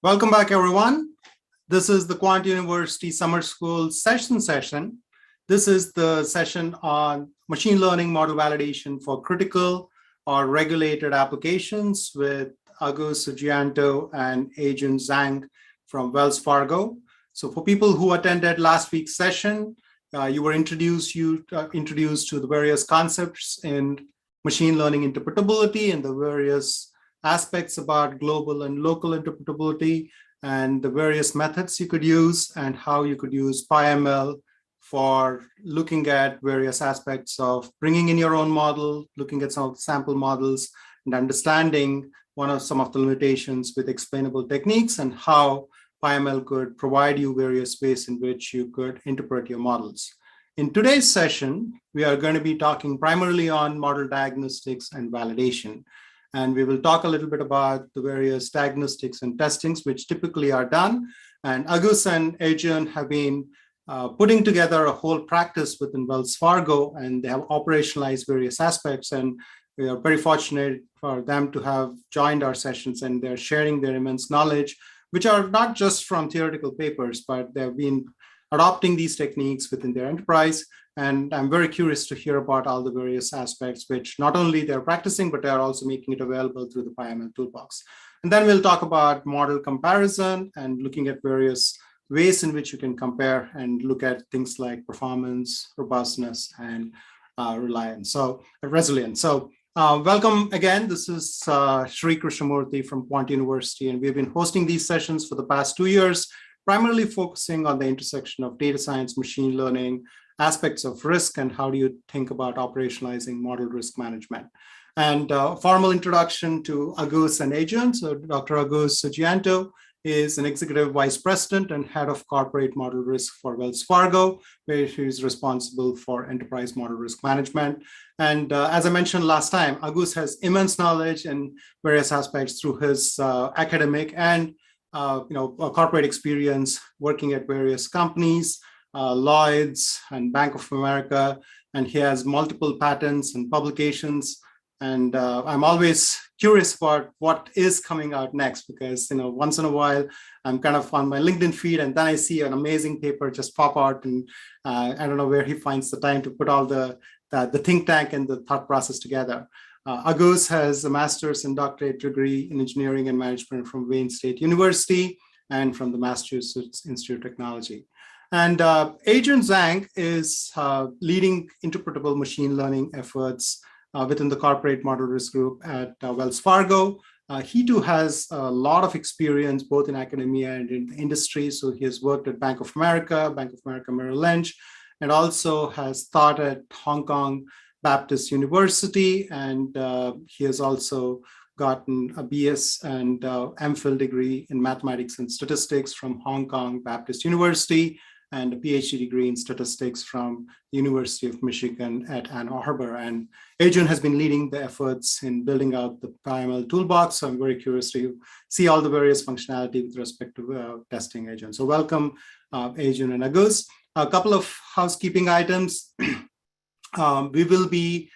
Welcome back, everyone. This is the QuantUniversity Summer School session. This is the session on machine learning model validation for critical or regulated applications with Agus Sugianto and Adrian Zhang from Wells Fargo. So for people who attended last week's session, you were introduced to the various concepts in machine learning interpretability and the various aspects about global and local interpretability and the various methods you could use and how you could use PiML for looking at various aspects of bringing in your own model, looking at some of the sample models and understanding some of the limitations with explainable techniques and how PiML could provide you various ways in which you could interpret your models. In today's session, we are going to be talking primarily on model diagnostics and validation. And we will talk a little bit about the various diagnostics and testings which typically are done. And Agus and Adrian have been putting together a whole practice within Wells Fargo, and they have operationalized various aspects. And we are very fortunate for them to have joined our sessions, and they're sharing their immense knowledge, which are not just from theoretical papers, but they've been adopting these techniques within their enterprise. And I'm very curious to hear about all the various aspects, which not only they're practicing, but they're also making it available through the PiML Toolbox. And then we'll talk about model comparison and looking at various ways in which you can compare and look at things like performance, robustness, and resilience. So welcome again. This is Sri Krishnamurthy from QuantUniversity, and we've been hosting these sessions for the past 2 years, primarily focusing on the intersection of data science, machine learning, aspects of risk, and how do you think about operationalizing model risk management. And formal introduction to Agus and Adrian. So Dr. Agus Sugianto is an executive vice president and head of corporate model risk for Wells Fargo, where he's responsible for enterprise model risk management. And as I mentioned last time, Agus has immense knowledge in various aspects through his academic and corporate experience working at various companies, Lloyd's and Bank of America, and he has multiple patents and publications. And I'm always curious about what is coming out next, because once in a while I'm kind of on my LinkedIn feed and then I see an amazing paper just pop out, and I don't know where he finds the time to put all the think tank and the thought process together. Agus has a master's and doctorate degree in engineering and management from Wayne State University and from the Massachusetts Institute of Technology. And Adrian Zhang is leading interpretable machine learning efforts within the corporate model risk group at Wells Fargo. He too has a lot of experience both in academia and in the industry. So he has worked at Bank of America Merrill Lynch, and also has taught at Hong Kong Baptist University. And he has also gotten a BS and MPhil degree in mathematics and statistics from Hong Kong Baptist University, and a PhD degree in statistics from the University of Michigan at Ann Arbor. And Adrian has been leading the efforts in building out the PiML Toolbox. So I'm very curious to see all the various functionality with respect to testing, Adrian. So welcome, Adrian and Agus. A couple of housekeeping items. We will be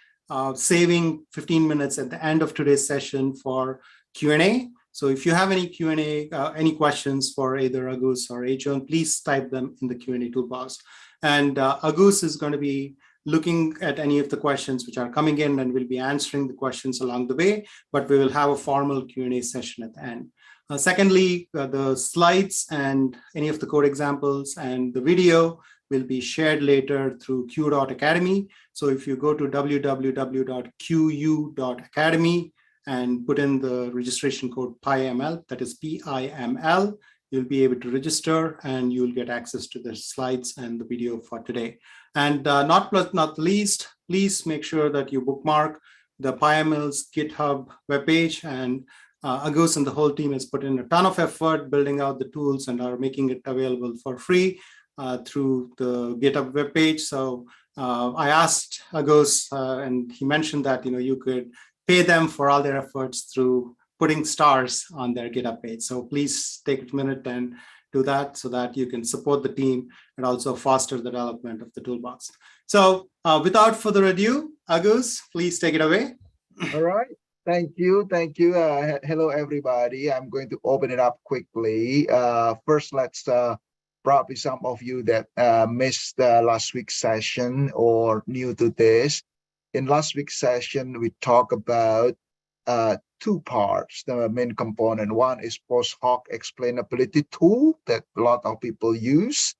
saving 15 minutes at the end of today's session for Q&A. So if you have any Q&A, any questions for either Agus or Adrian, please type them in the Q&A toolbox. And Agus is going to be looking at any of the questions which are coming in, and we'll be answering the questions along the way, but we will have a formal Q&A session at the end. Secondly, the slides and any of the code examples and the video will be shared later through q.academy. So if you go to www.qu.academy, and put in the registration code PiML, that is PIML, you'll be able to register and you'll get access to the slides and the video for today. And not least, please make sure that you bookmark the PiML's GitHub webpage. And Agus and the whole team has put in a ton of effort building out the tools and are making it available for free through the GitHub webpage. So I asked Agus, and he mentioned that you could pay them for all their efforts through putting stars on their GitHub page. So please take a minute and do that so that you can support the team and also foster the development of the toolbox. So without further ado, Agus, please take it away. All right. Thank you. Thank you. Hello, everybody. I'm going to open it up quickly. First, let's probably some of you that missed last week's session or new to this. In last week's session, we talked about two parts, the main component. One is post hoc explainability tool that a lot of people use,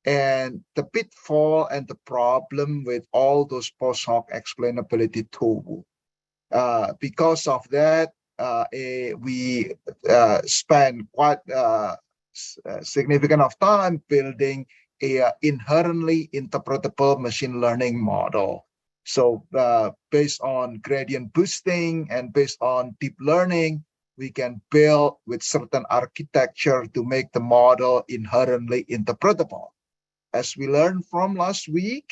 and the pitfall and the problem with all those post hoc explainability tools. Because of that, we spend quite significant of time building a inherently interpretable machine learning model. So based on gradient boosting and based on deep learning, we can build with certain architecture to make the model inherently interpretable. As we learned from last week,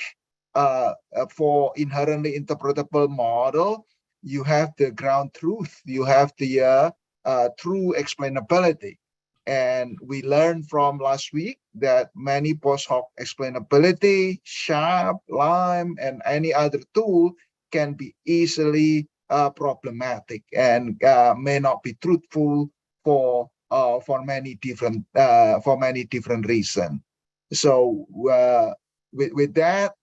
for inherently interpretable model, you have the ground truth, you have the true explainability. And we learned from last week that many post hoc explainability, SHAP, LIME, and any other tool can be easily problematic and may not be truthful for many different reasons. So with that,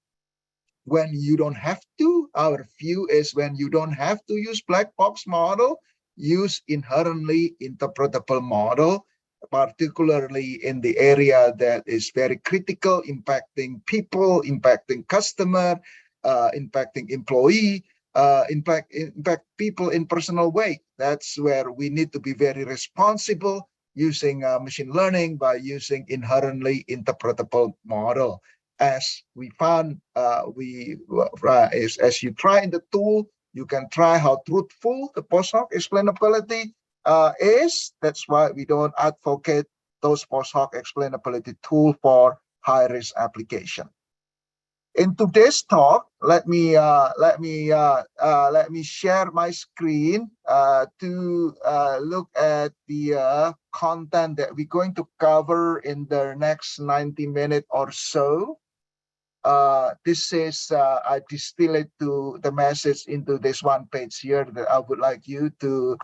when you don't have to, our view is when you don't have to use black box model, use inherently interpretable model, particularly in the area that is very critical, impacting people, impacting customer, impacting employee, impact people in personal way. That's where we need to be very responsible using machine learning by using inherently interpretable model. As we found, as you try in the tool, you can try how truthful the post hoc explainability is. That's why we don't advocate those post hoc explainability tool for high risk application. In today's talk, let me share my screen to look at the content that we're going to cover in the next 90 minutes or so. This is I distill it to the message into this one page here that I would like you to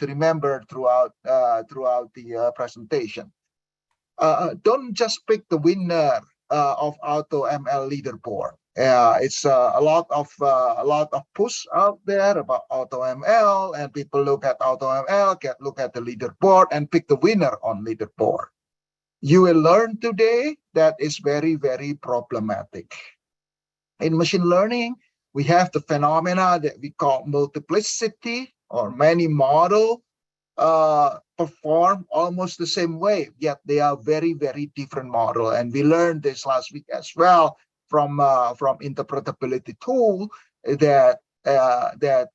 remember throughout the presentation. Don't just pick the winner of AutoML leaderboard. It's a lot of push out there about AutoML, and people look at AutoML, look at the leaderboard, and pick the winner on leaderboard. You will learn today that is very, very problematic. In machine learning, we have the phenomena that we call multiplicity or many model perform almost the same way, yet they are very, very different model. And we learned this last week as well from interpretability tool that that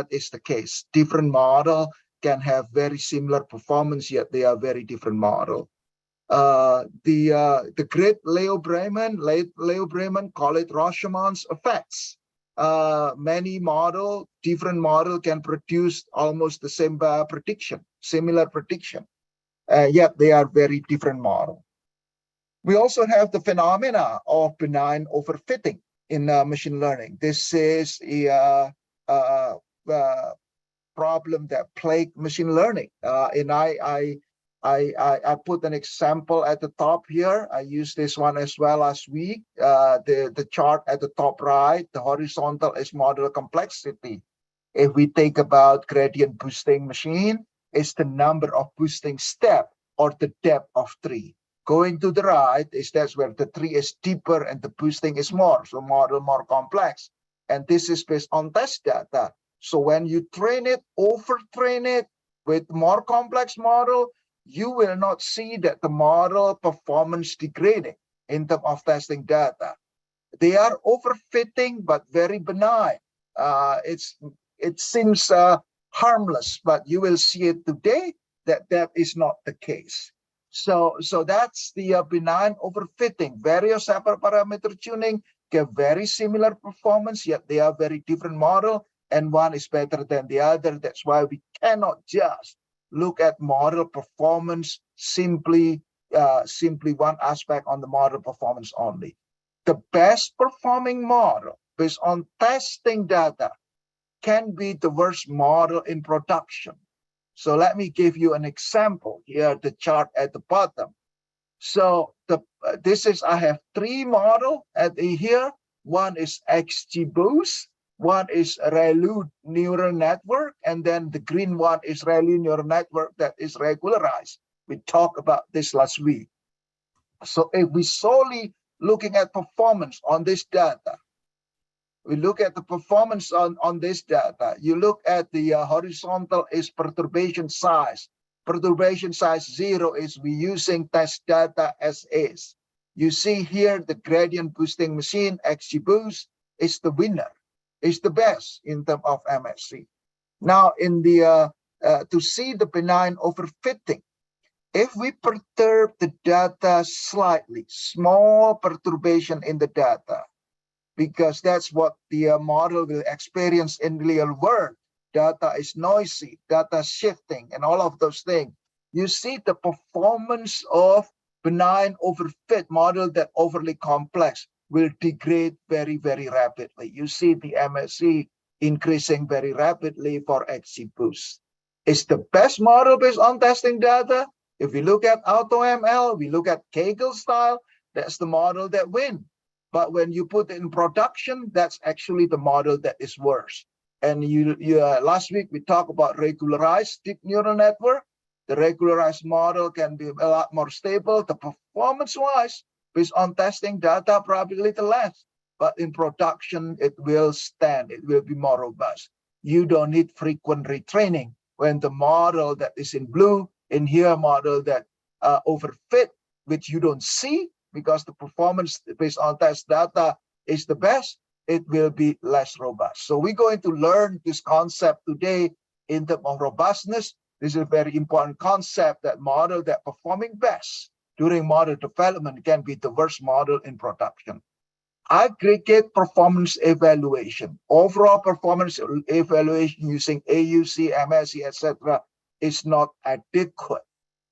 is the case. Different model can have very similar performance, yet they are very different model. The great Leo Bremen call it Rashomon effects. Different model can produce almost the same prediction, similar prediction, yet they are very different model. We also have the phenomena of benign overfitting in machine learning. This is a problem that plague machine learning, and I put an example at the top here. I used this one as well last week. The chart at the top right, the horizontal is model complexity. If we think about gradient boosting machine, it's the number of boosting step or the depth of tree. Going to the right is that's where the tree is deeper and the boosting is more, so model more complex. And this is based on test data. So when you train it, overtrain it with more complex model, you will not see that the model performance degrading in terms of testing data. They are overfitting, but very benign. It seems harmless, but you will see it today that is not the case. So that's the benign overfitting. Various hyperparameter tuning get very similar performance, yet they are very different model, and one is better than the other. That's why we cannot just look at model performance simply one aspect on the model performance only. The best performing model, based on testing data can be the worst model in production. So let me give you an example here, the chart at the bottom. So I have three models here. One is XGBoost, one is ReLU neural network, and then the green one is ReLU neural network that is regularized. We talked about this last week. So if we solely looking at performance on this data, we look at the performance on this data. You look at the horizontal is perturbation size. Perturbation size 0 is we using test data as is. You see here the gradient boosting machine, XGBoost, is the winner, is the best in terms of MSC. Now in the to see the benign overfitting, if we perturb the data slightly, small perturbation in the data, because that's what the model will experience in real world. Data is noisy, data shifting, and all of those things. You see the performance of benign overfit model that overly complex will degrade very, very rapidly. You see the MSC increasing very rapidly for XGBoost. It's the best model based on testing data. If we look at AutoML, we look at Kaggle style, that's the model that wins. But when you put it in production, that's actually the model that is worse. And last week we talked about regularized deep neural network. The regularized model can be a lot more stable. The performance-wise, based on testing data, probably a little less. But in production, it will stand. It will be more robust. You don't need frequent retraining. When the model that is in blue, in here model that overfit, which you don't see, because the performance based on test data is the best, it will be less robust. So we're going to learn this concept today in terms of robustness. This is a very important concept, that model that performing best during model development can be the worst model in production. Aggregate performance evaluation, overall performance evaluation using AUC, MSC, etc. is not adequate.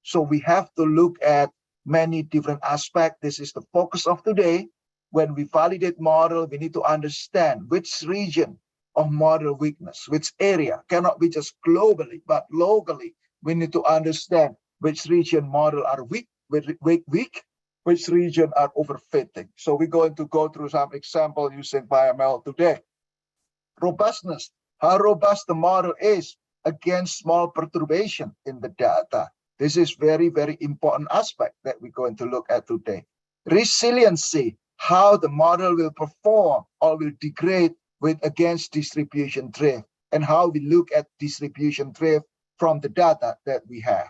So we have to look at many different aspects. This is the focus of today. When we validate model, we need to understand which region of model weakness, which area, cannot be just globally, but locally. We need to understand which region model are weak, which region are overfitting. So we're going to go through some example using PiML today. Robustness, how robust the model is against small perturbation in the data. This is very, very important aspect that we're going to look at today. Resiliency, how the model will perform or will degrade against distribution drift, and how we look at distribution drift from the data that we have.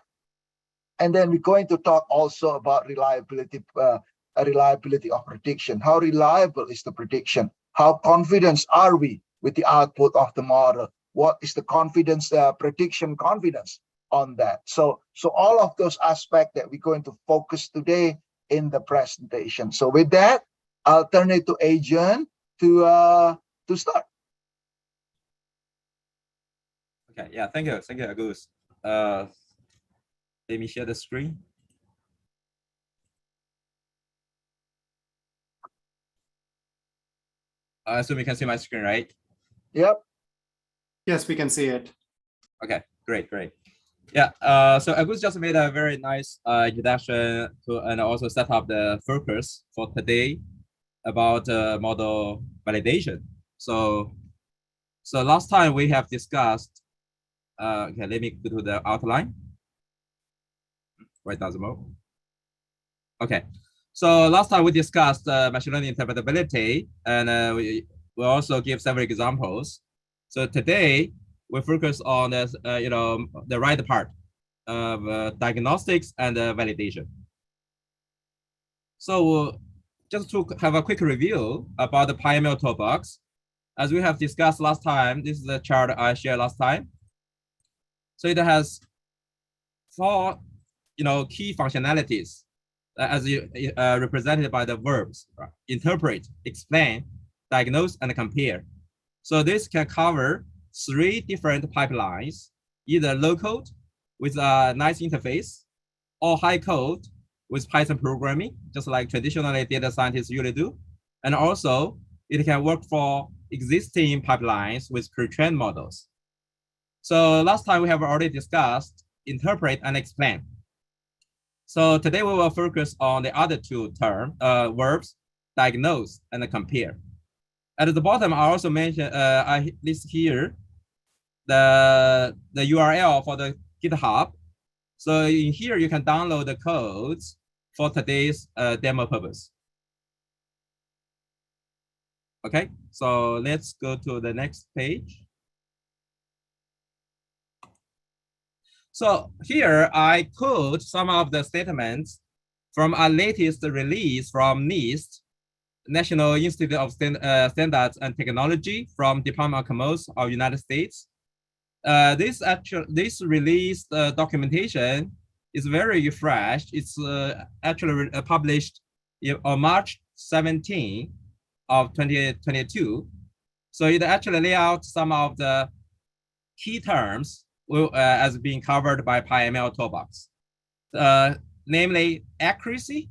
And then we're going to talk also about reliability of prediction. How reliable is the prediction? How confident are we with the output of the model? What is the confidence, prediction confidence on that? So all of those aspects that we're going to focus today in the presentation. So with that, I'll turn it to Adrian to start. Okay, yeah, thank you, Agus. Let me share the screen. I assume you can see my screen, right? Yep. Yes, we can see it. Okay, great. Yeah, so Agus just made a very nice introduction to, and also set up the focus for today about model validation. So last time we have discussed, okay, let me go to the outline. Right down the mode. Okay, so last time we discussed machine learning interpretability, and we also give several examples. So today we focus on this, the right part of diagnostics and validation. So just to have a quick review about the PiML Toolbox, as we have discussed last time, this is the chart I shared last time. So it has 4 key functionalities as represented by the verbs: interpret, explain, diagnose, and compare. So this can cover 3 different pipelines, either low code with a nice interface, or high code with Python programming, just like traditionally data scientists usually do, and also it can work for existing pipelines with pre-trained models. So last time we have already discussed interpret and explain. So today we will focus on the other two verbs, diagnose and compare. At the bottom, I also mentioned, I list here the URL for the GitHub. So in here, you can download the codes for today's demo purpose. Okay, so let's go to the next page. So here I quote some of the statements from our latest release from NIST, National Institute of Standards and Technology, from Department of Commerce of United States. This released documentation is very fresh. It's actually published on March 17 of 2022. So it actually lay out some of the key terms as being covered by PiML Toolbox, namely accuracy,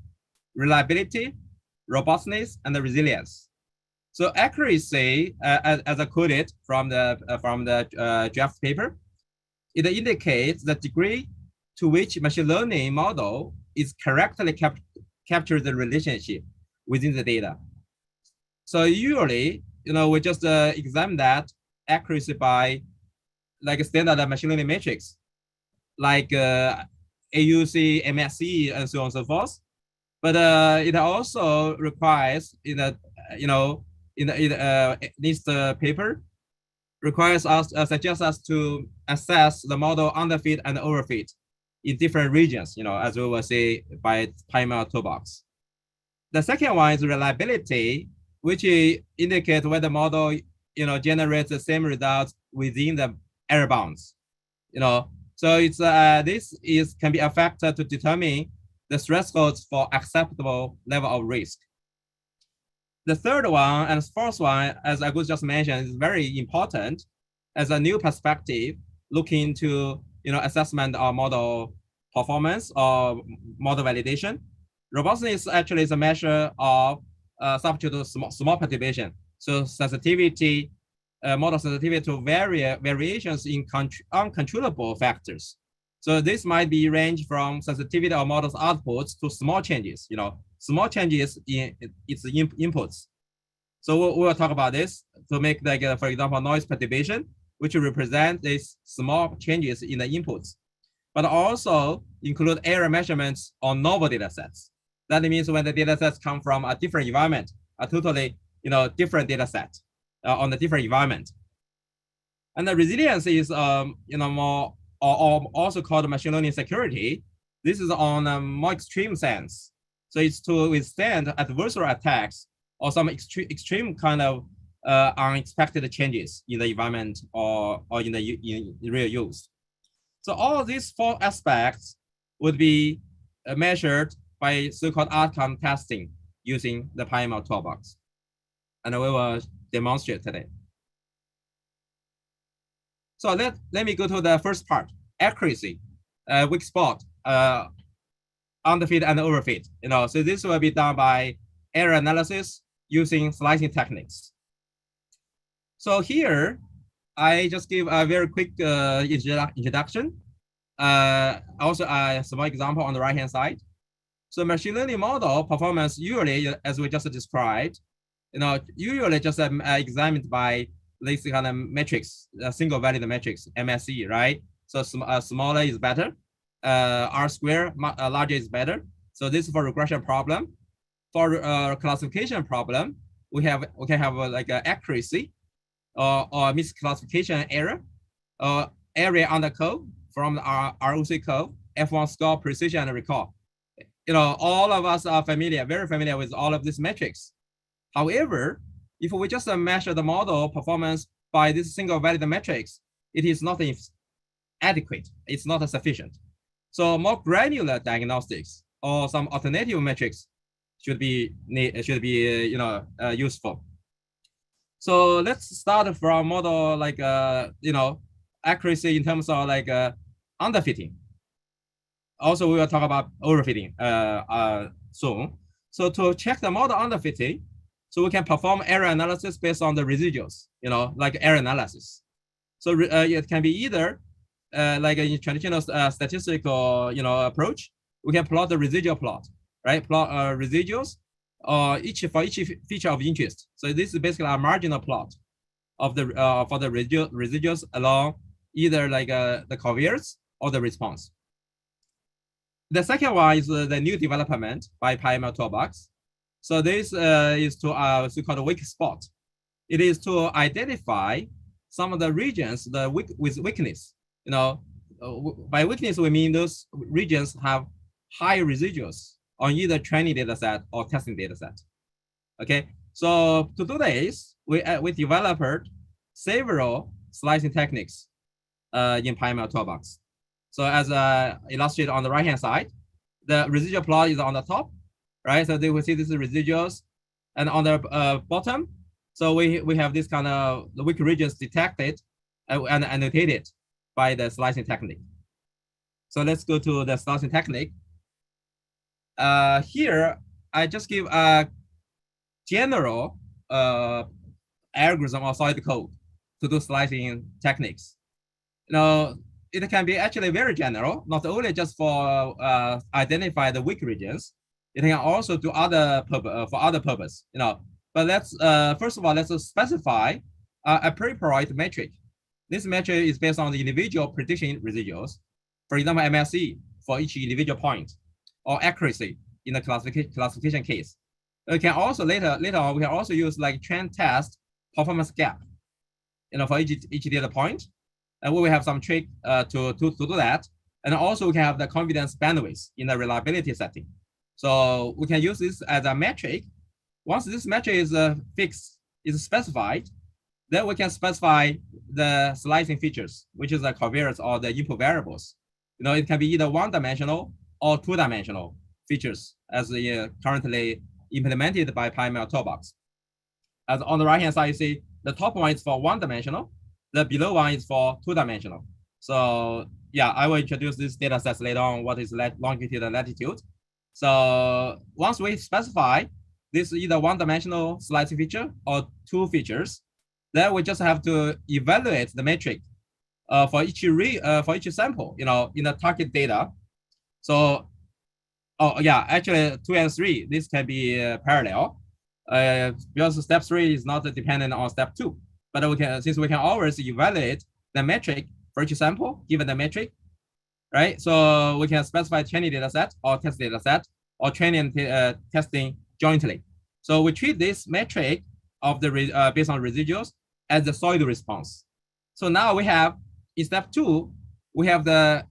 reliability, robustness, and the resilience. So accuracy, as I quoted from the draft paper, it indicates the degree to which machine learning model is correctly capture the relationship within the data. So usually, we just examine that accuracy by like a standard machine learning matrix, like AUC, MSE, and so on and so forth. But it also requires this paper requires us, suggests us to assess the model underfit and overfit in different regions, as we will see by PiML Toolbox. The second one is reliability, which indicates whether the model, generates the same results within the error bounds. So it's this can be a factor to determine the thresholds for acceptable level of risk. The third one and fourth one, as I just mentioned, is very important as a new perspective looking to assessment of model performance or model validation. Robustness actually is a measure of subject to small perturbation. So sensitivity, model sensitivity to variations in uncontrollable factors. So this might be range from sensitivity of models outputs to small changes, small changes in its inputs. So we'll talk about this to make, like, for example, noise perturbation, which represent these small changes in the inputs, but also include error measurements on novel data sets. That means when the data sets come from a different environment, a totally different data set on a different environment. And the resilience is more, or also called machine learning security. This is on a more extreme sense. So it's to withstand adversarial attacks or some extreme kind of unexpected changes in the environment or in real use. So all these four aspects would be measured by so-called outcome testing using the PiML Toolbox. And we will demonstrate today. So let me go to the first part, accuracy, WeakSpot, underfit and overfit. So this will be done by error analysis using slicing techniques. So here, I just give a very quick introduction. Also a small example on the right-hand side. So machine learning model performance usually, as we just described, usually just examined by this kind of metrics, single valid metrics, MSE, right? So smaller is better, R square, larger is better. So this is for regression problem. For classification problem, we can have like accuracy or misclassification error, area under code from the ROC code, F1 score, precision, and recall. All of us are very familiar with all of these metrics. However, if we just measure the model performance by this single valid metrics, it is not adequate. It's not sufficient. So more granular diagnostics or some alternative metrics should be useful. So let's start from model like accuracy in terms of like underfitting. Also, we will talk about overfitting soon. So to check the model underfitting, So we can perform error analysis based on the residuals, like error analysis. So it can be either like a traditional statistical, approach. We can plot the residual plot, right? Plot residuals for each feature of interest. So this is basically a marginal plot of the for the residuals along either like the covariates or the response. The second one is the new development by PiML Toolbox. So this is to so-called WeakSpot. It is to identify some of the regions with weakness. By weakness we mean those regions have high residuals on either training data set or testing data set. Okay, so to do this, we developed several slicing techniques in PiML Toolbox. So as illustrated on the right-hand side, the residual plot is on the top, right? So they will see this is residuals, and on the bottom, so we have this kind of the weak regions detected and annotated by the slicing technique. So let's go to the slicing technique. Here, I just give a general algorithm or solid code to do slicing techniques. It can be actually very general, not only just for identify the weak regions. It can also do other for other purpose. But let's first of all let's specify a appropriate metric. This metric is based on the individual prediction residuals. For example, MSE for each individual point, or accuracy in the classification case. We can also later on we can also use like trend test performance gap, for each data point. And we will have some trick to do that. And also we can have the confidence bandwidth in the reliability setting. So we can use this as a metric. Once this metric is fixed, is specified, then we can specify the slicing features, which is the covariates or the input variables. It can be either one-dimensional or two-dimensional features as currently implemented by PiML Toolbox. As on the right-hand side, you see the top one is for one-dimensional. The below one is for two-dimensional. So yeah, I will introduce these data sets later on, what is longitude and latitude. So once we specify this either one-dimensional slicing feature or two features, then we just have to evaluate the metric for each sample, in the target data. So, actually 2 and 3, this can be parallel because step 3 is not dependent on step 2. But since we can always evaluate the metric for each sample, given the metric, right? So we can specify training data set or test data set or training and testing jointly. So we treat this metric of the based on residuals as the solid response. So now we have, in step 2, we have the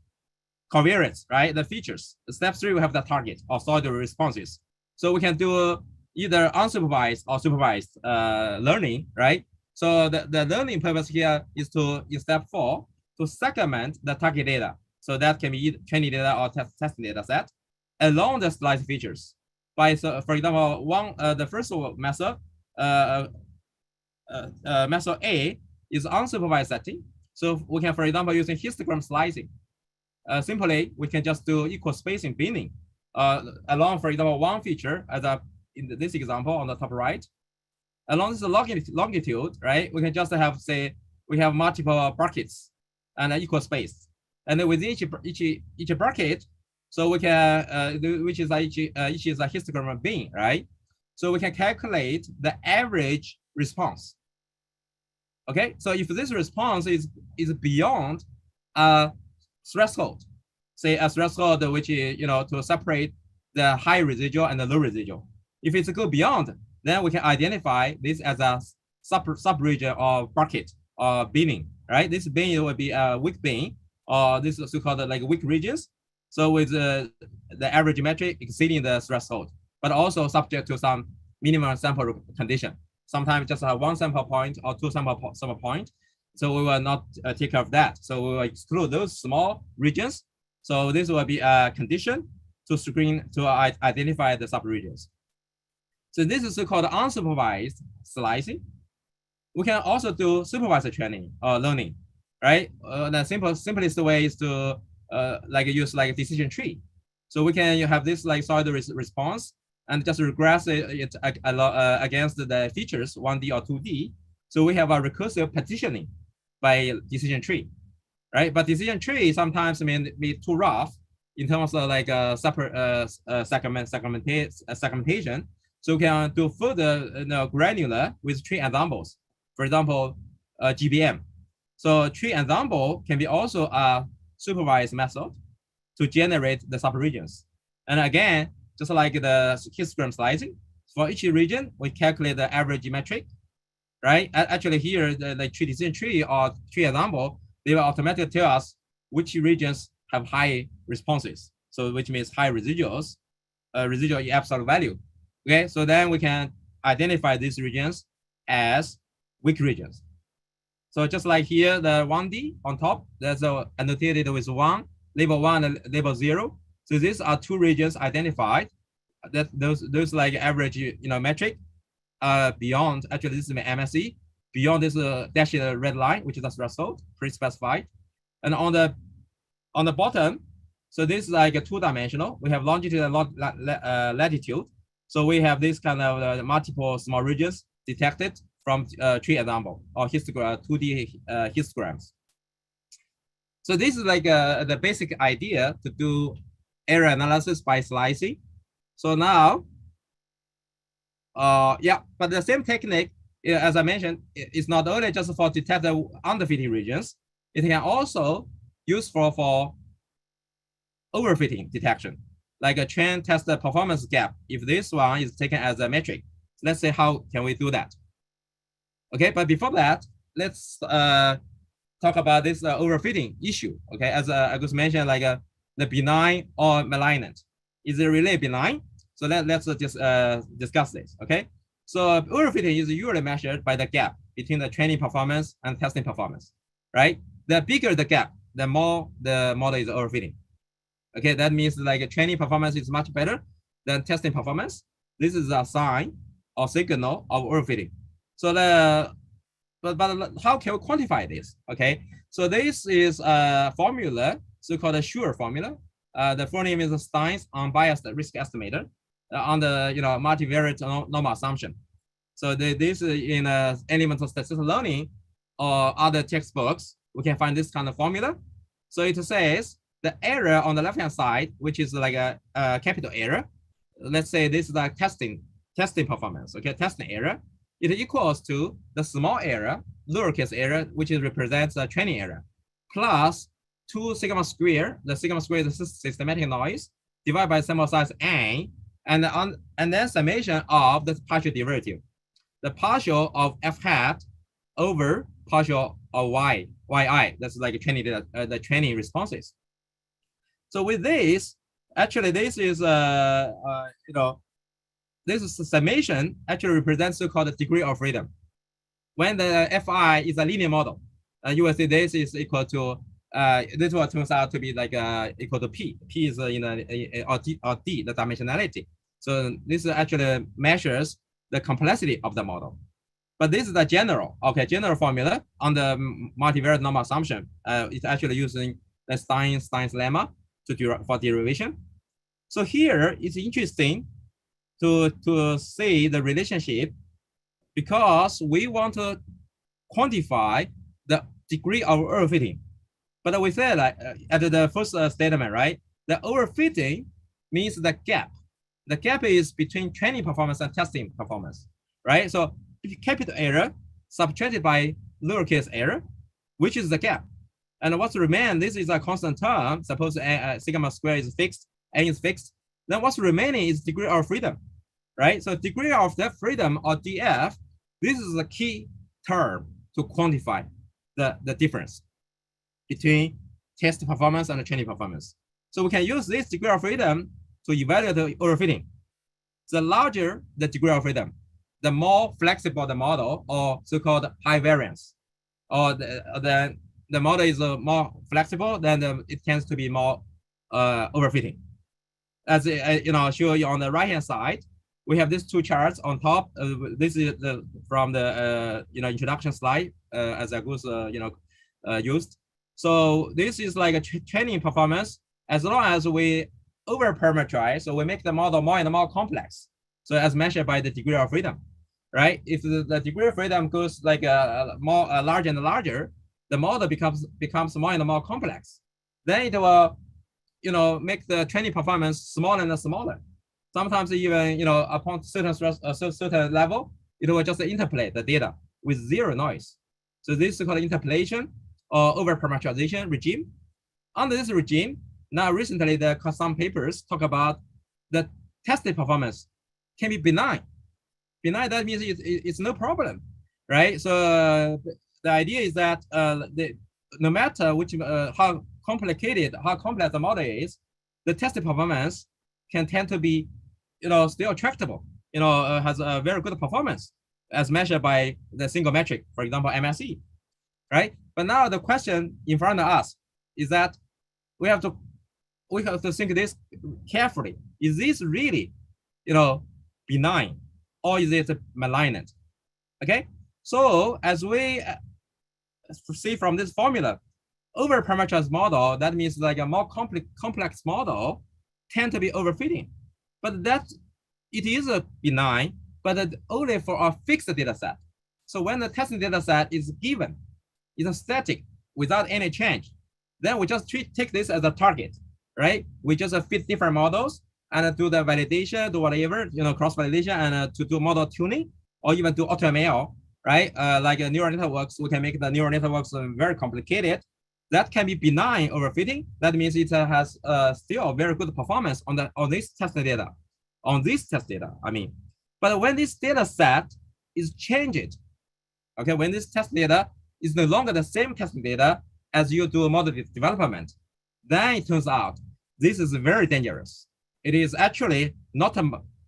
covariates, right? The features. Step 3, we have the target or solid responses. So we can do either unsupervised or supervised learning, right? So the learning purpose here is to, in step 4, to segment the target data. So that can be either training data or testing data set along the slice features. So for example, the first method, method A is unsupervised setting. So we can, for example, using histogram slicing. Simply, we can just do equal spacing binning along, for example, one feature, as in this example on the top right. Along this longitude, right? We can just have, say, we have multiple brackets and equal space, and then within each bracket, so we can which is each is a histogram bin, right? So we can calculate the average response. Okay, so if this response is beyond a threshold, say a threshold which is to separate the high residual and the low residual. If it's go beyond, then we can identify this as a sub-region or bracket or binning, right? This bin will be a weak bin, or this is so-called like weak regions. So with the average metric exceeding the threshold, but also subject to some minimum sample condition. Sometimes just have one sample point or two sample point. So we will not take care of that. So we will exclude those small regions. So this will be a condition to screen, to identify the sub-regions. So this is so-called unsupervised slicing. We can also do supervised training or learning, right? The simplest way is to use like a decision tree. So we can have this like solid response and just regress it against the features 1D or 2D. So we have a recursive partitioning by decision tree, right? But decision tree sometimes be too rough in terms of like segmentation. So we can do further granular with tree ensembles. For example, GBM. So tree ensemble can be also a supervised method to generate the subregions. And again, just like the histogram slicing, for each region, we calculate the average metric, right? Actually here, the tree decision tree or tree ensemble, they will automatically tell us which regions have high responses. So which means high residuals, residual in absolute value. Okay, so then we can identify these regions as weak regions. So just like here, the 1D on top, that's annotated with 1, label 1 and label 0. So these are 2 regions identified. That those like average metric beyond, actually this is my MSE, beyond this dashed red line, which is the threshold pre-specified. And on the bottom, so this is like a 2-dimensional. We have longitude and latitude. So we have this kind of multiple small regions detected from tree ensemble or histogram, 2D histograms. So this is like the basic idea to do area analysis by slicing. So now, yeah, but the same technique, as I mentioned, is not only just for detect the underfitting regions, it can also useful for overfitting detection, like a train test the performance gap. If this one is taken as a metric, let's say how can we do that? Okay, but before that, let's talk about this overfitting issue. Okay, as I just mentioned, like the benign or malignant. Is it really benign? So let's just discuss this. Okay, so overfitting is usually measured by the gap between the training performance and testing performance, right? The bigger the gap, the more the model is overfitting. Okay, that means like training performance is much better than testing performance. This is a sign or signal of overfitting. So but how can we quantify this? Okay, so this is a formula, so-called a SURE formula. The full name is Stein's unbiased risk estimator on the multivariate normal assumption. So this in elements of statistical learning or other textbooks, we can find this kind of formula. So it says the error on the left-hand side, which is like a capital error. Let's say this is like testing performance. Okay, testing error. It equals to the small error, lowercase error, which represents a training error, plus 2 sigma square. The sigma square is the systematic noise divided by sample size n, and then summation of the partial derivative, the partial of f hat over partial of yi. That's like training the training responses. So with this, actually, this is this is summation actually represents so-called degree of freedom. When the Fi is a linear model, you will see this is equal to this one turns out to be like equal to P. P is or D, the dimensionality. So this actually measures the complexity of the model. But this is the general formula on the multivariate normal assumption. It's actually using the Stein's lemma for derivation. So here it's interesting to see the relationship, because we want to quantify the degree of overfitting. But we said at the first statement, right? The overfitting means the gap. The gap is between training performance and testing performance, right? So capital error subtracted by lowercase error, which is the gap. And what's remain, this is a constant term. Suppose sigma square is fixed, n is fixed. Then what's remaining is degree of freedom, right? So degree of that freedom, or DF, this is the key term to quantify the difference between test performance and training performance. So we can use this degree of freedom to evaluate the overfitting. The larger the degree of freedom, the more flexible the model, or so-called high variance, or the model is more flexible, then it tends to be more overfitting. As show you on the right-hand side, we have these 2 charts on top. This is from the introduction slide, as Agus used. So this is like a training performance. As long as we over parameterize, so we make the model more and more complex, So as measured by the degree of freedom, right? If the degree of freedom goes like more larger and larger, the model becomes more and more complex. Then it will, make the training performance smaller and smaller. Sometimes even, upon certain level, it will just interpolate the data with zero noise. So this is called interpolation or overparameterization regime. Under this regime, now recently some papers talk about the tested performance can be benign. Benign, that means it's no problem, right? So the idea is that no matter how complex the model is, the tested performance can tend to be, still tractable, has a very good performance as measured by the single metric, for example, MSE, right? But now the question in front of us is that we have to think this carefully. Is this really, benign, or is it malignant? Okay, so as we see from this formula, over-parameterized model, that means like a more complex model tend to be overfitting, but that it is a benign, but only for a fixed data set. So when the testing data set is given, it's static without any change, then we just take this as a target, right? We just fit different models and do the validation, do whatever, cross-validation, and to do model tuning, or even do AutoML, right? Like neural networks, we can make the neural networks very complicated. That can be benign overfitting. That means it has still very good performance on this test data, I mean. But when this data set is changed, okay, when this test data is no longer the same testing data as you do model development, then it turns out this is very dangerous. It is actually not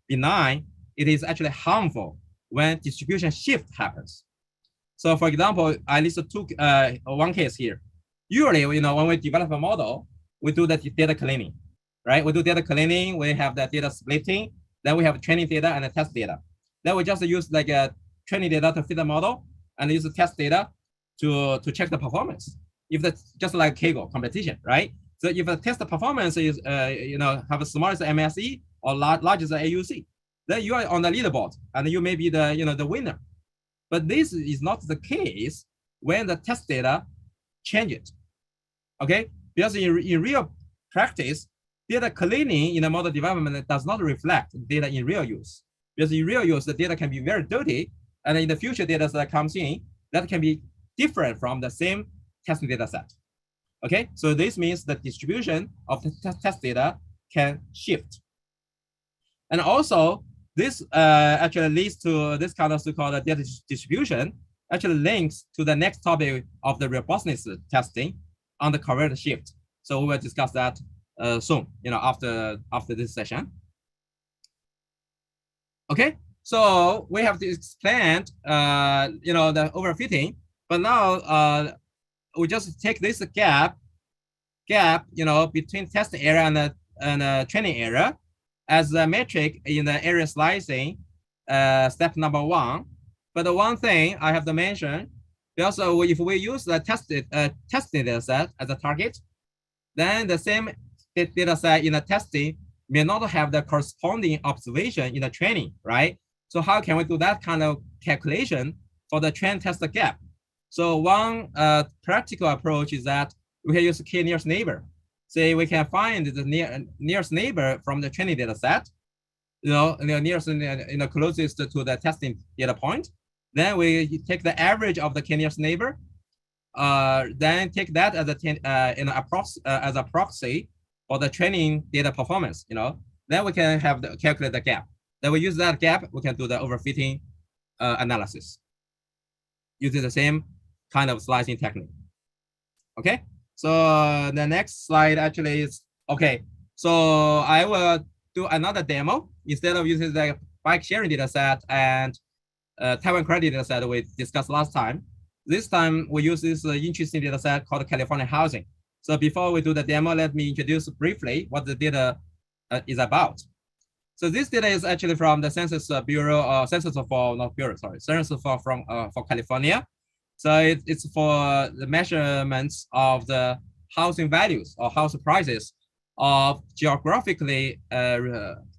benign, it is actually harmful when distribution shift happens. So for example, I listed one case here. Usually, when we develop a model, we do the data cleaning, right? We do data cleaning, we have the data splitting, then we have training data and the test data. Then we just use like a training data to fit the model and use the test data to check the performance. If that's just like Kaggle competition, right? So if the test performance is, have a smallest MSE or largest AUC, then you are on the leaderboard and you may be the winner. But this is not the case when the test data changes, okay? Because in real practice, data cleaning in the model development does not reflect data in real use. Because in real use, the data can be very dirty, and in the future data that comes in, that can be different from the same testing data set. Okay, so this means the distribution of the test data can shift. And also, this actually leads to this kind of so-called data distribution, actually links to the next topic of the robustness testing on the correct shift. So we will discuss that soon, after this session. Okay, so we have explained, the overfitting, but now we just take this gap, between test area and training area as a metric in the area slicing, step number 1. But the one thing I have to mention, because if we use the tested data set as a target, then the same data set in the testing may not have the corresponding observation in the training, right? So how can we do that kind of calculation for the train test gap? So one practical approach is that we can use k nearest neighbor. Say we can find the nearest neighbor from the training data set, nearest, closest to the testing data point. Then we take the average of the k nearest neighbor, then take that as as a proxy for the training data performance. Then we can calculate the gap. Then we use that gap, we can do the overfitting analysis using the same kind of slicing technique. Okay, so the next slide actually is, okay, so I will do another demo instead of using the bike sharing data set and Taiwan credit data set we discussed last time. This time we use this interesting data set called CaliforniaHousing. So before we do the demo, let me introduce briefly what the data is about. So this data is actually from the Census Bureau, Census for California. So it's for the measurements of the housing values or house prices of geographically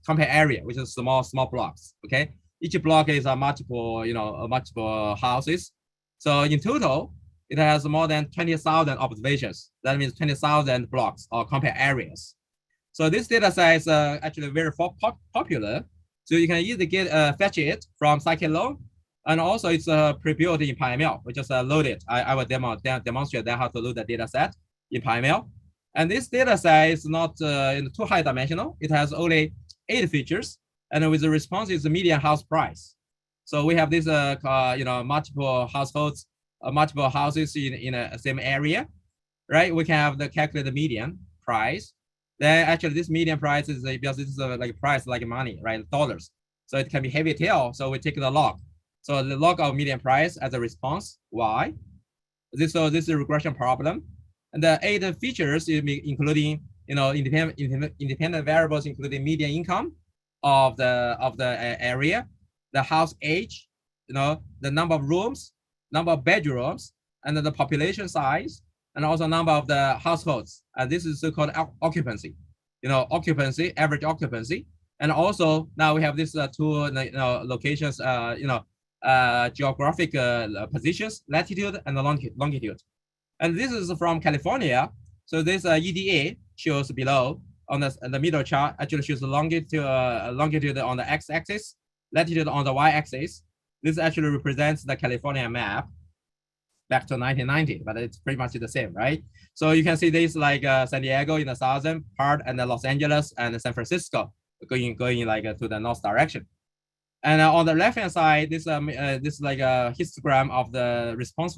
compare area, which is small blocks. Okay, each block is a multiple, multiple houses. So in total, it has more than 20,000 observations. That means 20,000 blocks or compare areas. So this data set is actually very popular. So you can easily fetch it from scikit-learn, and also it's pre-built in PiML. We just load it. I will demonstrate that how to load the data set in PiML. And this data set is not too high dimensional. It has only 8 features, and with the response is the median house price. So we have this multiple households, multiple houses in a same area, right? We can have the calculate the median price. Then actually this median price is because this is like price like money, right? Dollars. So it can be heavy tail. So we take the log. So the log of median price as a response, y. This is a regression problem. And the 8 features, including independent variables, including median income of the area, the house age, the number of rooms, number of bedrooms, and then the population size, and also number of the households. And this is so-called occupancy, occupancy, average occupancy. And also now we have these 2 locations, geographic positions, latitude and longitude. And this is from California. So this EDA shows below on the middle chart actually shows the longitude on the x-axis, latitude on the y-axis. This actually represents the California map back to 1990, but it's pretty much the same, right? So you can see this like San Diego in the southern part, and then Los Angeles and San Francisco going like to the north direction. And on the left-hand side, this is like a histogram of the response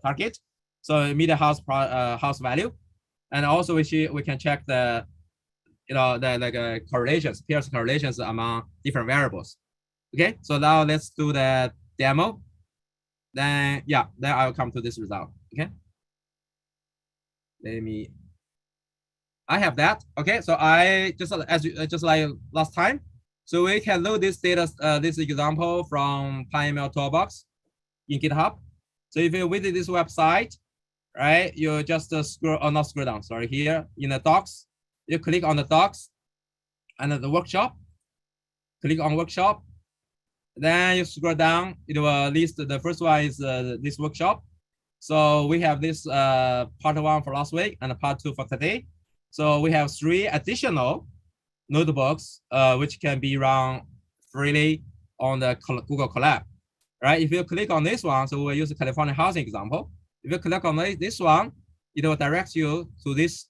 target. So median house value, and also we can check the correlations, Pearson correlations among different variables. Okay, so now let's do the demo. Then I'll come to this result. Okay, I have that. Okay, so I just like last time. So we can load this data, this example from PiML Toolbox in GitHub. So if you visit this website, right, you just not scroll down, sorry, here in the docs, you click on the docs and the workshop, click on workshop. Then you scroll down, it will list the first one is this workshop. So we have this part 1 for last week and part 2 for today. So we have 3 additional notebooks which can be run freely on the Google Colab, right? If you click on this one, so we'll use the CaliforniaHousing example. If you click on this one, it will direct you to this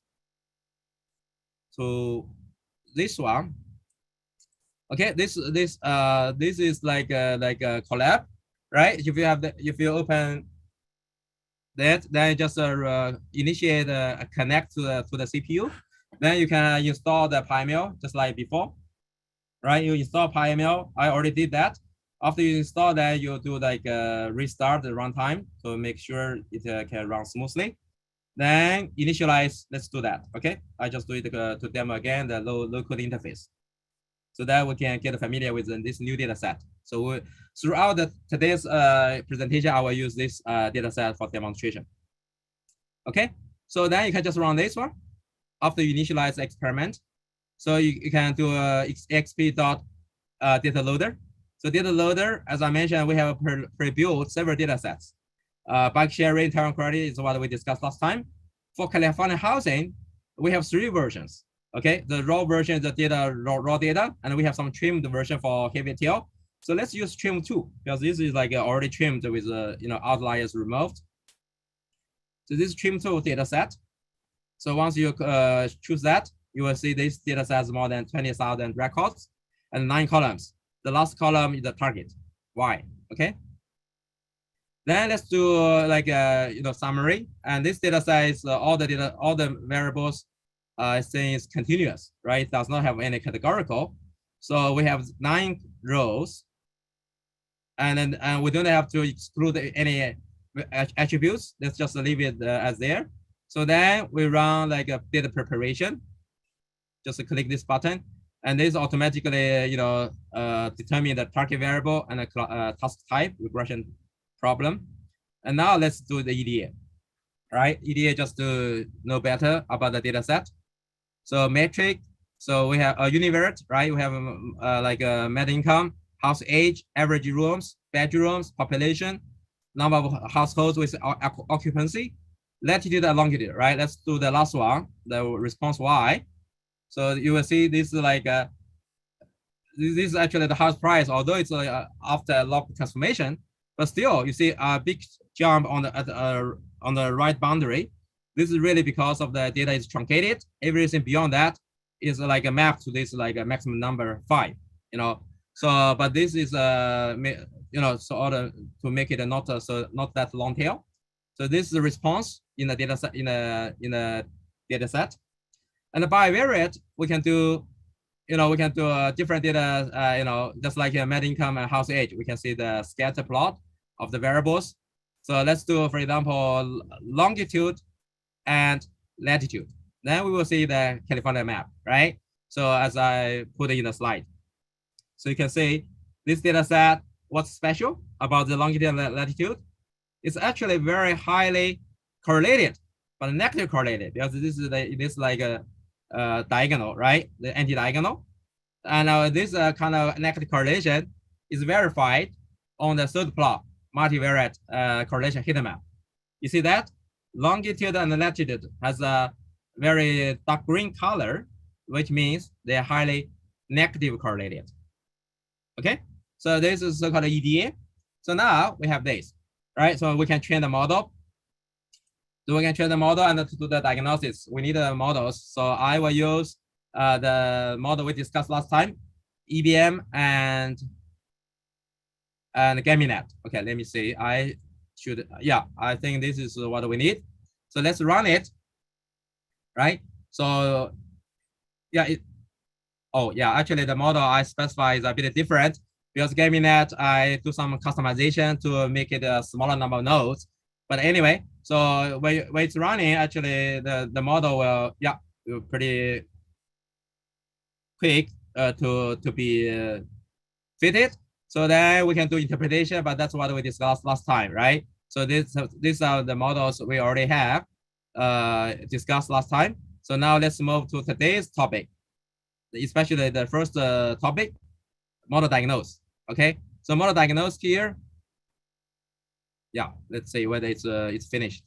one. Okay, this is like a collab, right? If you open that, then just initiate connect to the CPU. Then you can install the PiML just like before, right? You install PiML. I already did that. After you install that, you do like restart the runtime to make sure it can run smoothly. Then initialize. Let's do that. Okay, I just do it to demo again the low-code interface, so that we can get familiar with this new data set. So throughout today's presentation, I will use this data set for demonstration. Okay, so then you can just run this one after you initialize the experiment. So you can do exp.data loader. So data loader, as I mentioned, we have pre-built several data sets. Bike sharing, term credit is what we discussed last time. For CaliforniaHousing, we have 3 versions. Okay, the raw version is the data raw data, and we have some trimmed version for heavy tail. So let's use trim 2 because this is like already trimmed with outliers removed. So this is trim 2 data set. So once you choose that, you will see this data set has more than 20,000 records and 9 columns. The last column is the target, Y. Okay. Then let's do like summary. And this data set is all the variables saying is continuous, right? It does not have any categorical. So we have 9 rows, and we don't have to exclude any attributes. Let's just leave it as there. So then we run like a data preparation. Just click this button, and this automatically determine the target variable and a task type regression problem. And now let's do the EDA, right? EDA just to know better about the data set. So metric, So we have a univariate, right? We have like a median income, house age, average rooms, bedrooms, population, number of households with occupancy, latitude and longitude, right? Let's do the last one, the response Y. So you will see this is like this is actually the house price, although it's after a log transformation, but still you see a big jump on the right boundary. This is really because of the data is truncated. Everything beyond that is like a map to this like a maximum number 5, you know. So, but this is you know, so order to make it not that long tail. So this is the response in the data set in the data set, and the bivariate we can do, you know, we can do different data, you know, just like a median income and house age. We can see the scatter plot of the variables. So let's do, for example, longitude and latitude. Then we will see the California map, right? So as I put it in the slide. So you can see this data set, what's special about the longitude and latitude? It's actually very highly correlated, but negative correlated, because this is like a diagonal, right? The anti-diagonal. And this kind of negative correlation is verified on the third plot, multivariate correlation heat map. You see that? Longitude and latitude has a very dark green color, which means they're highly negative correlated. Okay, so this is so-called EDA. So now we have this, right? So we can train the model. So we can train the model, and to do the diagnosis, we need the models. So I will use the model we discussed last time, EBM and GamiNet. Okay, let me see. I think this is what we need. So let's run it, right? So yeah, actually the model I specify is a bit different, because GamiNet, I do some customization to make it a smaller number of nodes. But anyway, so when it's running, actually the model will, pretty quick to be fitted. So then we can do interpretation, but that's what we discussed last time, right? So these are the models we already have discussed last time. So now let's move to today's topic, especially the first topic, model diagnose. Okay, so model diagnose here. Yeah, let's see whether it's finished.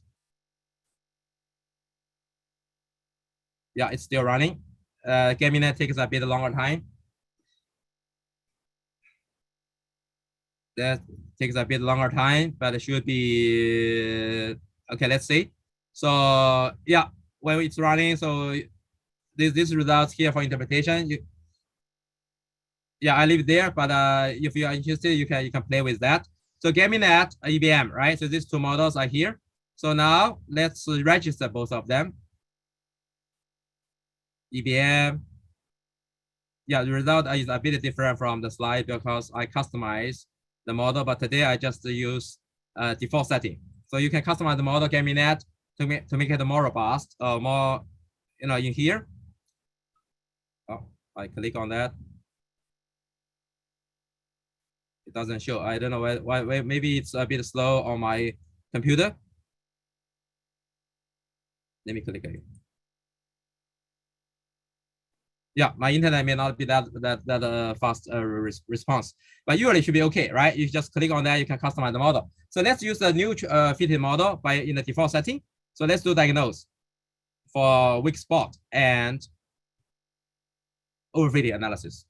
Yeah, it's still running. GamiNet takes a bit longer time. That takes a bit longer time, but it should be okay. Let's see. So yeah, when it's running, so this results here for interpretation. I leave it there, but if you are interested, you can play with that. So GamiNet, EBM, right? So these two models are here. So now let's register both of them. EBM. Yeah, the result is a bit different from the slide because I customize the model, but today I just use default setting. So you can customize the model GamiNet to make it more robust, more, you know, in here. Oh, I click on that. It doesn't show. I don't know why maybe it's a bit slow on my computer. Let me click again. Yeah, my internet may not be that fast response, but usually it should be okay, right? You just click on that, you can customize the model. So let's use the new fitted model in the default setting. So let's do diagnose for WeakSpot and overfitting analysis.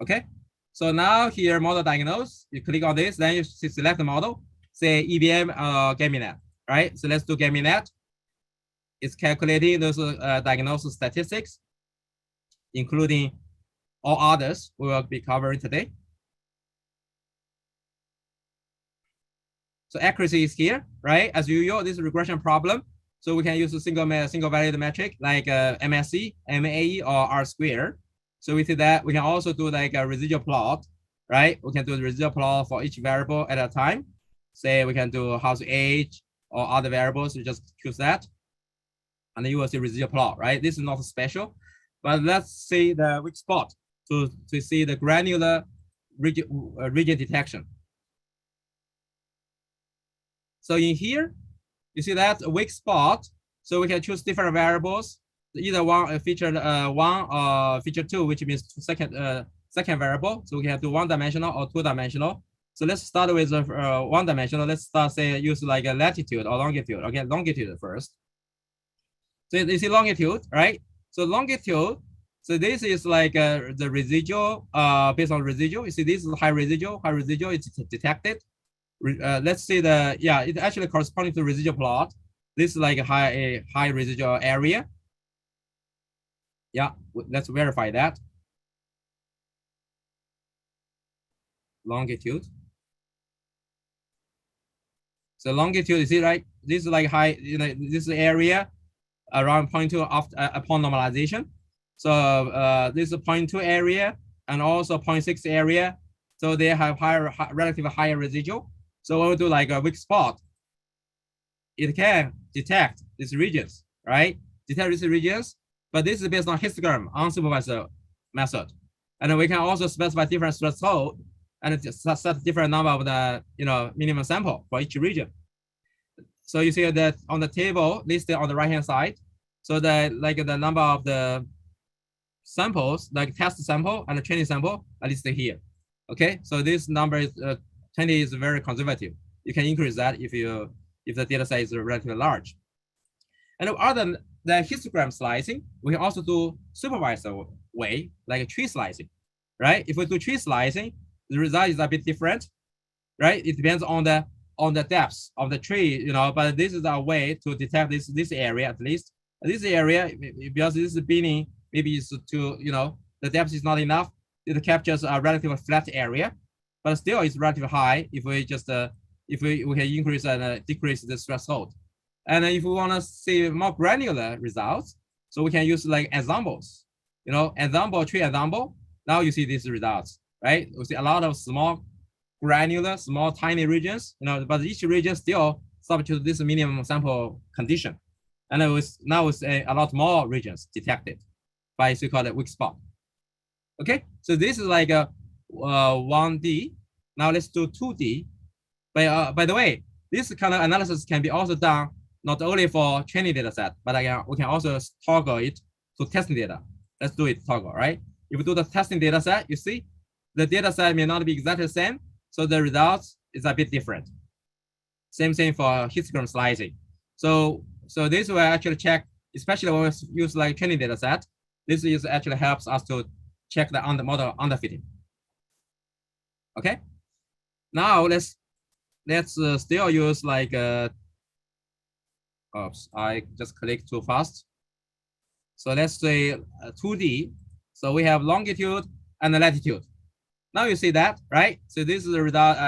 Okay, so now here model diagnose, you click on this, then you select the model, say EBM GamiNet, right? So let's do GamiNet. It's calculating those diagnosis statistics, including all others we will be covering today. So accuracy is here, right? As usual, this is a regression problem. So we can use a single valued metric like MSE, MAE, or R square. So we see that we can also do like a residual plot, right? We can do the residual plot for each variable at a time. Say we can do house age or other variables, you just choose that. And then you will see residual plot, right? This is not special, but let's see the WeakSpot to see the granular region detection. So in here, you see that WeakSpot, so we can choose different variables either one featured one or feature two, which means second variable. So we can do one-dimensional or two-dimensional. So let's start with one-dimensional. Let's start use like a latitude or longitude. Okay, longitude first. So you see longitude, right? So longitude. So this is like the residual based on residual. You see this is high residual. High residual is detected. Let's see it actually corresponding to residual plot. This is like a high residual area. Yeah, let's verify that. Longitude. So longitude, you see, right? This is like high, this area around 0.2 upon normalization. So this is 0.2 area and also 0.6 area. So they have relatively higher residual. So when we do like a weak spot, it can detect these regions, right? Detect these regions, but this is based on histogram unsupervised method. And we can also specify different threshold and set different number of the minimum sample for each region. So you see that on the table listed on the right hand side. So that like the number of the samples, like test sample and the training sample, are listed here. Okay, so this number is 20 is very conservative. You can increase that if the data set is relatively large. And other than the histogram slicing, we can also do supervised way, like tree slicing, right? If we do tree slicing, the result is a bit different, right? It depends on the depth of the tree, but this is a way to detect this area at least. This area, because this is beginning, maybe it's the depth is not enough. It captures a relatively flat area, but still it's relatively high if we just if we can increase and decrease the threshold. And if we want to see more granular results, so we can use like ensembles, ensemble, tree ensemble. Now you see these results, right? We see a lot of small, granular, small, tiny regions, but each region still subject to this minimum sample condition. And now we see a lot more regions detected by so-called weak spot. Okay, so this is like a 1D. Now let's do 2D. By the way, this kind of analysis can be also done not only for training data set, but we can also toggle it to testing data. Let's do it toggle, right? If we do the testing data set, you see the data set may not be exactly the same, so the results is a bit different. Same thing for histogram slicing. So this will actually check, especially when we use like training data set, this is actually helps us to check the model underfitting. Okay, now let's still use like oops, I just clicked too fast. So let's say 2D. So we have longitude and latitude. Now you see that, right? So this is the result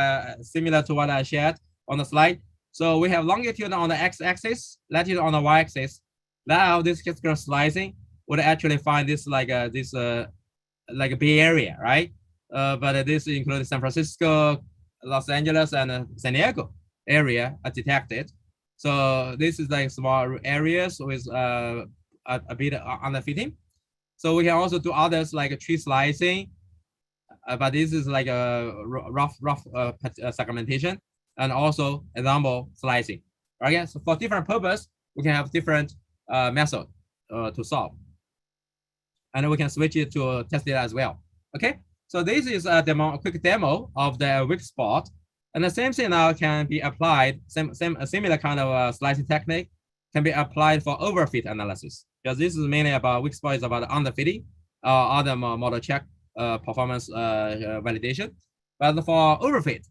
similar to what I shared on the slide. So we have longitude on the x-axis, latitude on the y-axis. Now this histogram slicing would actually find this like a Bay Area, right? But this includes San Francisco, Los Angeles, and San Diego area are detected. So this is like small areas with a bit underfitting. So we can also do others like tree slicing, but this is like a rough segmentation, and also ensemble slicing. Okay, so for different purpose, we can have different method to solve, and we can switch it to test data as well. Okay, so this is a quick demo of the weak spot, and the same thing now can be applied. A similar kind of slicing technique can be applied for overfit analysis, because this is mainly about weak spot is about underfitting, other model check performance validation. But for overfit,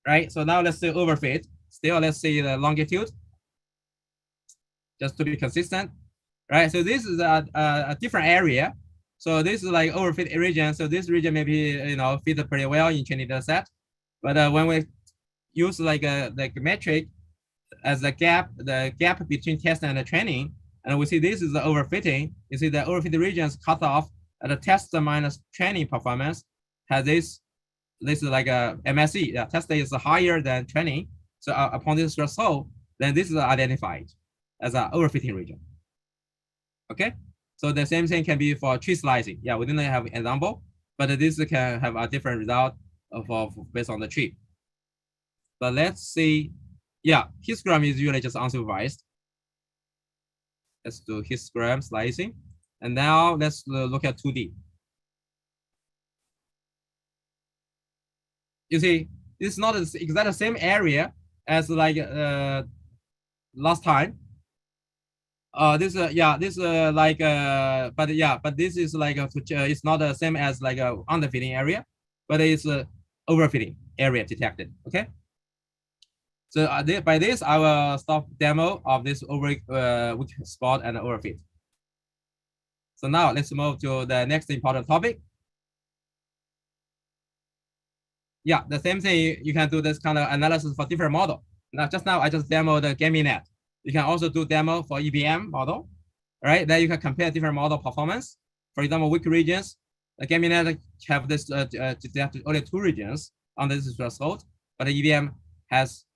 right? So now let's do overfit. Still, let's see the longitude, just to be consistent, right? So this is a different area. So this is like overfit region. So this region maybe fit pretty well in training data set. But when we use like a metric as the gap between test and the training, and we see this is the overfitting. You see the overfit regions cut off at the test minus training performance has this is like a MSE. The test is higher than training. So upon this threshold, then this is identified as an overfitting region. Okay, so the same thing can be for tree slicing. Yeah, we didn't have an example, but this can have a different result based on the tree. But let's see. Yeah, histogram is usually just unsupervised. Let's do histogram slicing. And now let's look at 2D. You see, it's not exactly the same area as like last time. But this is like it's not the same as like a underfitting area, but it's overfitting area detected. Okay. So by this, I will stop demo of this WeakSpot and overfit. So now let's move to the next important topic. Yeah, the same thing. You can do this kind of analysis for different model. Now, I just demoed the GamiNet. You can also do demo for EVM model, right? Then you can compare different model performance. For example, weak regions, the GamiNet have this detect only 2 regions under this threshold, but the EVM has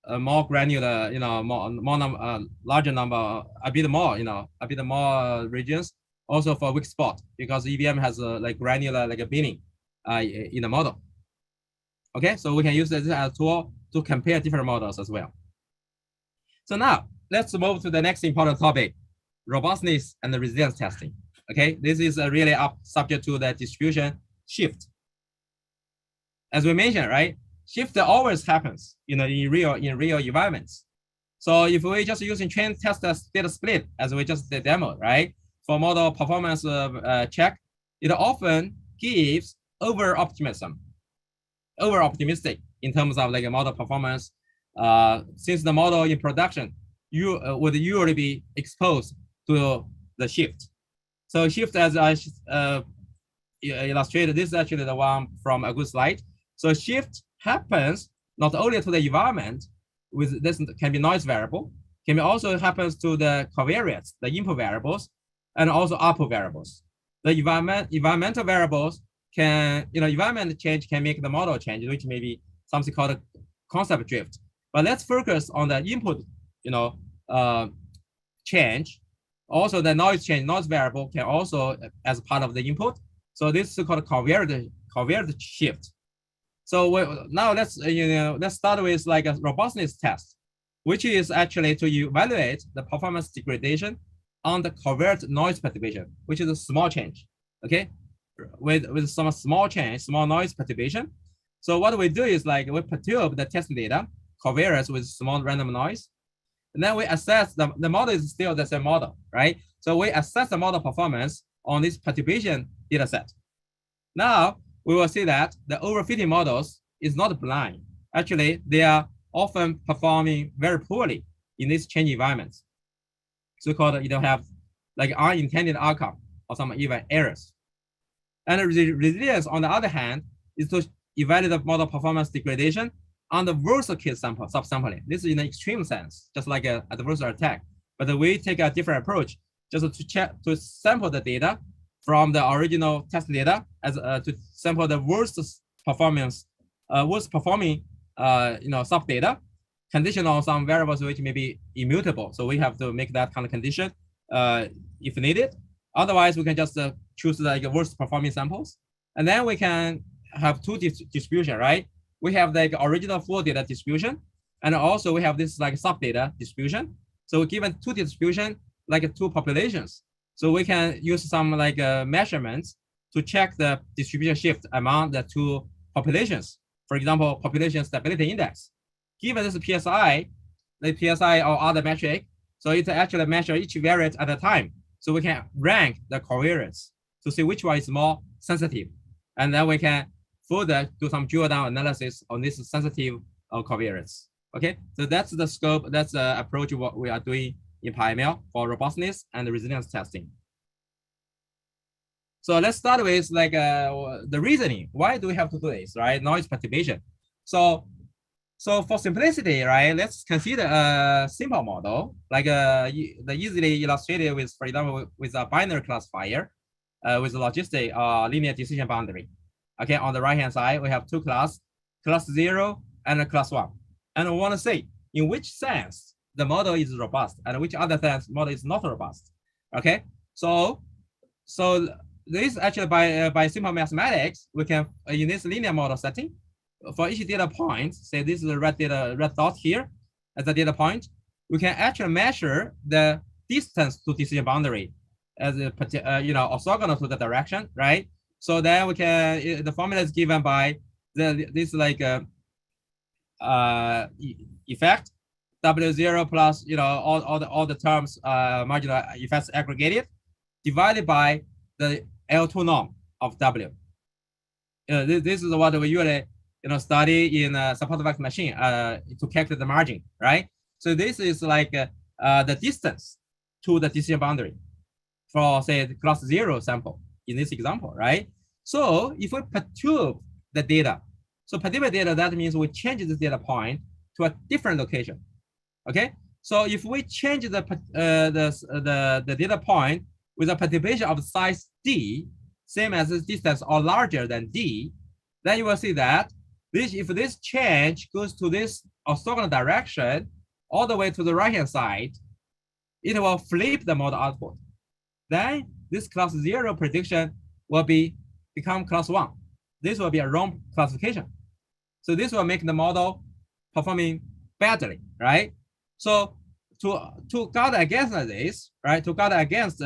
a more granular, larger number, a bit more regions. Also for WeakSpot, because EVM has a like granular like a binning in the model. Okay, so we can use this as a tool to compare different models as well. So now let's move to the next important topic, robustness and the resilience testing. Okay, this is really subject to the distribution shift. As we mentioned, right? Shift always happens, in real environments. So if we just using train test data split as we just demoed, right? For model performance check, it often gives over-optimistic in terms of like a model performance. Since the model in production, you would usually be exposed to the shift. So shift, as I illustrated, this is actually the one from a good slide. So shift happens not only to the environment, with this can be noise variable, can be also happens to the covariates, the input variables, and also output variables. The environmental variables can, environment change can make the model change, which may be something called a concept drift. But let's focus on the input, change. Also, the noise change, noise variable can also as part of the input. So this is called covariate shift. So now let's start with like a robustness test, which is actually to evaluate the performance degradation on the covariate noise perturbation, which is a small change. Okay, with some small change, small noise perturbation. So what we do is like we perturb the test data covariates with small random noise, and then we assess the model is still the same model, right? So we assess the model performance on this perturbation data set. Now we will see that the overfitting models is not blind. Actually, they are often performing very poorly in these change environments. So-called, have like unintended outcome or some even errors. And resilience, on the other hand, is to evaluate the model performance degradation on the worst case subsampling. This is in an extreme sense, just like an adversarial attack. But we take a different approach, just to sample the data from the original test data as to sample the worst performing sub data, condition on some variables which may be immutable. So we have to make that kind of condition if needed. Otherwise, we can just choose like worst performing samples, and then we can have 2 distribution, right? We have like original full data distribution, and also we have this like sub data distribution. So given 2 distribution, like 2 populations. So we can use some like measurements to check the distribution shift among the 2 populations. For example, population stability index. Given this PSI, the PSI or other metric, so it actually measure each variant at a time. So we can rank the covariates to see which one is more sensitive. And then we can further do some drill down analysis on this sensitive covariates. Okay, so that's the scope, that's the approach what we are doing in PiML for robustness and resilience testing. So let's start with like the reasoning. Why do we have to do this, right? Noise perturbation. So for simplicity, right, let's consider a simple model, like the easily illustrated with, for example, with a binary classifier with a logistic linear decision boundary. Okay, on the right-hand side, we have 2 classes, class 0 and class 1. And we want to say in which sense the model is robust and which other sense model is not robust. Okay, so this actually by simple mathematics, we can, in this linear model setting, for each data point, say this is a red dot here as a data point, we can actually measure the distance to decision boundary as a orthogonal to the direction, right? So then we can, the formula is given by this like effect, W0 plus all the terms marginal effects aggregated, divided by the L2 norm of W. This is what we usually study in a support vector machine to calculate the margin, right? So this is like the distance to the decision boundary for say the class 0 sample in this example, right? So if we perturb the data, so perturb data, that means we change the data point to a different location. Okay, so if we change the data point with a perturbation of size d, same as this distance or larger than d, then you will see that if this change goes to this orthogonal direction all the way to the right hand side, it will flip the model output. Then this class 0 prediction will become class 1. This will be a wrong classification. So this will make the model performing badly, right? So to guard against this, right? To guard against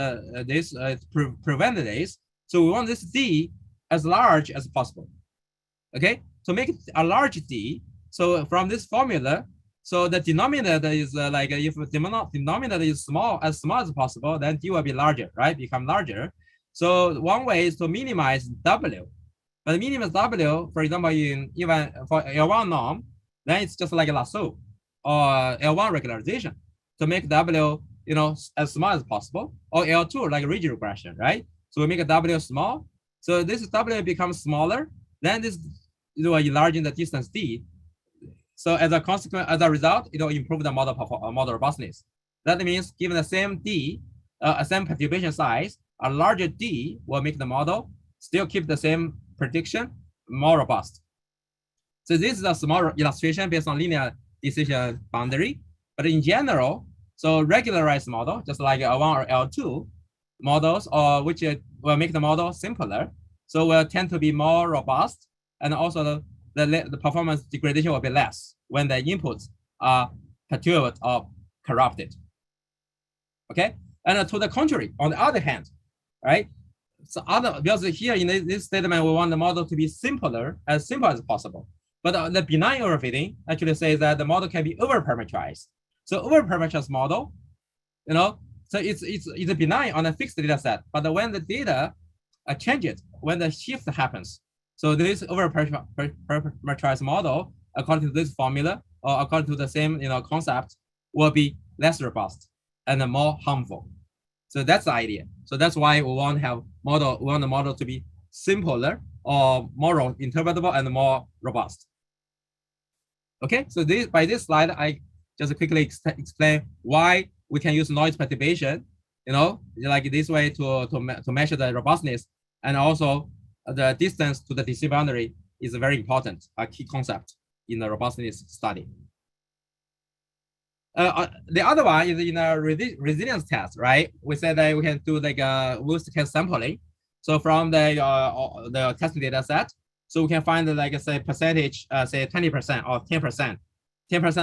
prevent this. So we want this d as large as possible. Okay, so make it a large d. So from this formula, so the denominator is like if the denominator is as small as possible, then d will be larger, right? Become larger. So one way is to minimize w. But minimize w, for example, even for L1 norm, then it's just like a lasso or L1 regularization to make w as small as possible, or L2 like rigid regression, right? So we make a w small. So this w becomes smaller. Then this enlarging the distance d. So as a result, it will improve the model robustness. That means given the same d, same perturbation size, a larger d will make the model still keep the same prediction, more robust. So this is a small illustration based on linear decision boundary. But in general, so regularized model, just like L1 or L2 models, or which will make the model simpler, so will tend to be more robust, and also the performance degradation will be less when the inputs are perturbed or corrupted. Okay, and to the contrary, on the other hand, right? So because here in this statement we want the model to be simple as possible. But the benign overfitting actually says that the model can be overparameterized. So overparameterized model, so it's benign on a fixed data set. But when the data changes, when the shift happens, so this overparameterized model, according to this formula or according to the same concept, will be less robust and more harmful. So that's the idea. So that's why we want to have we want the model to be simpler or more interpretable and more robust. Okay, so by this slide, I just quickly explain why we can use noise perturbation, like this way to measure the robustness, and also the distance to the decision boundary is a very important key concept in the robustness study. The other one is in a resilience test, right? We said that we can do like a worst case sampling. So from the testing data set, so we can find like say percentage, say 20% or 10%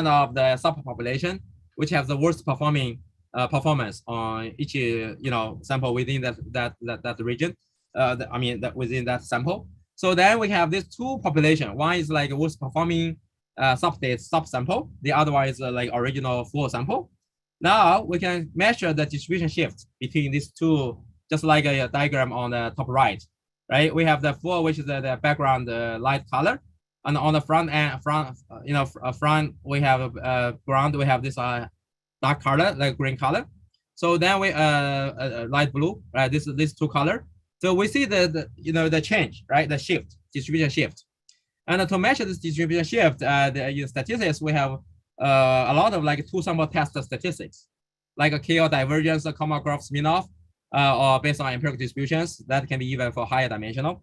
of the subpopulation which have the worst performing performance on each sample within that region. Within that sample. So then we have these two population. One is like worst performing subsample. The other one is like original full sample. Now we can measure the distribution shift between these two, just like a diagram on the top right. Right, we have the full, which is the background light color, and on the front we have ground. We have this dark color, like green color. So then we light blue, right? This two color. So we see the change, right? The shift, distribution shift. And to measure this distribution shift, in statistics, we have a lot of like two sample test statistics, like a KL divergence, a Compa graph Smirnov, or based on empirical distributions that can be even for higher dimensional.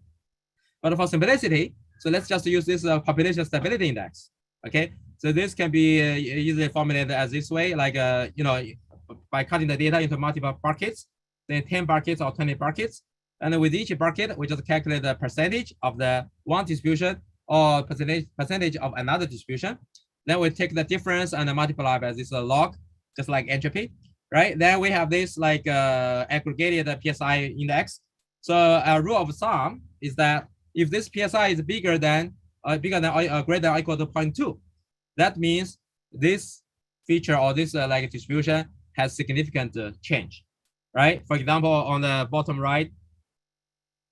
But for simplicity, so let's just use this population stability index. Okay, so this can be easily formulated as this way, like by cutting the data into multiple buckets, then 10 buckets or 20 buckets. And with each bucket, we just calculate the percentage of the one distribution or percentage of another distribution. Then we take the difference and multiply by this log, just like entropy. right? Then we have this like aggregated PSI index. So a rule of thumb is that if this PSI is greater than greater than or equal to 0.2, that means this feature or this like distribution has significant change, right? For example, on the bottom right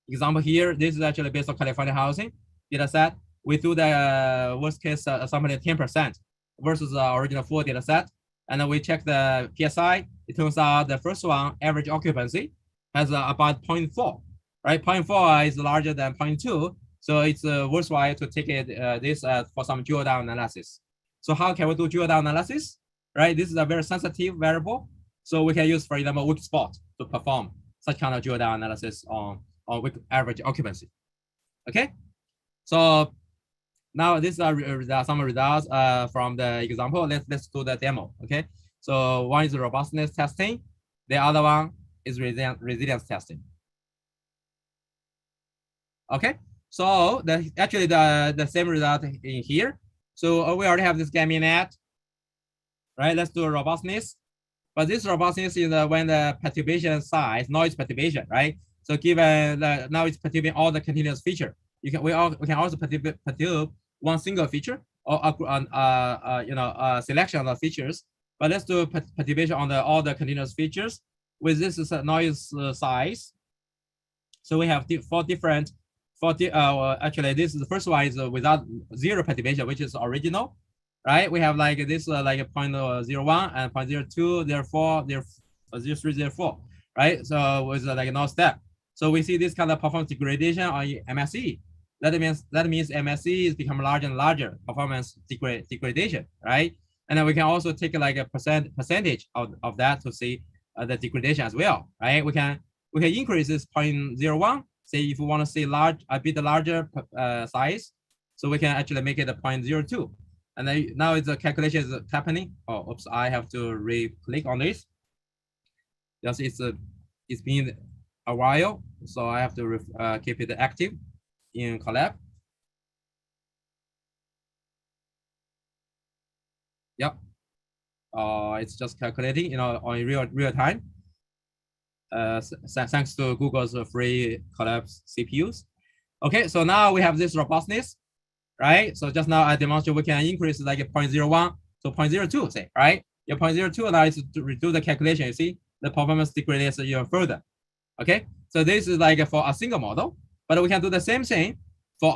example here, this is actually based on CaliforniaHousing data set. We do the worst case assumption 10% versus the original full data set. And then we check the PSI. It turns out the first one, average occupancy, has about 0.4, right? 0.4 is larger than 0.2. So it's worthwhile to take it this for some drill down analysis. So how can we do drill down analysis, right? This is a very sensitive variable. So we can use, for example, WeakSpot to perform such kind of drill down analysis on average occupancy. Okay, so now these are some results from the example. Let's do the demo. Okay, so one is robustness testing, the other one is resilience testing. Okay, so actually the same result in here. So we already have this gamma net, right? Let's do robustness, but this robustness is when the perturbation size, noise perturbation, right? So given the now it's perturbing all the continuous feature, we can also perturb one single feature or selection of features. But let's do perturbation on all the continuous features with this noise size. So we have actually this is the first one is without zero perturbation, which is original, right? We have like this like 0.01 and 0.02, therefore 0.03, 0.04, right? So with like no step. So we see this kind of performance degradation on MSE. That means MSE is become larger and larger performance degradation, right? And then we can also take like a percentage of that to see the degradation as well, right? We can increase this 0.01. Say if we want to see a bit larger size, so we can actually make it a 0.02. And then now the calculation is happening. Oh, oops! I have to re-click on this. Just it's been a while, so I have to keep it active in Collab. Yep. It's just calculating, on real time. Thanks to Google's free Collab CPUs. Okay, so now we have this robustness, right? So just now I demonstrated we can increase like 0.01 to 0.02, say, right? Your 0.02 now is to redo the calculation. You see the performance degrades even further. Okay, so this is like for a single model, but we can do the same thing for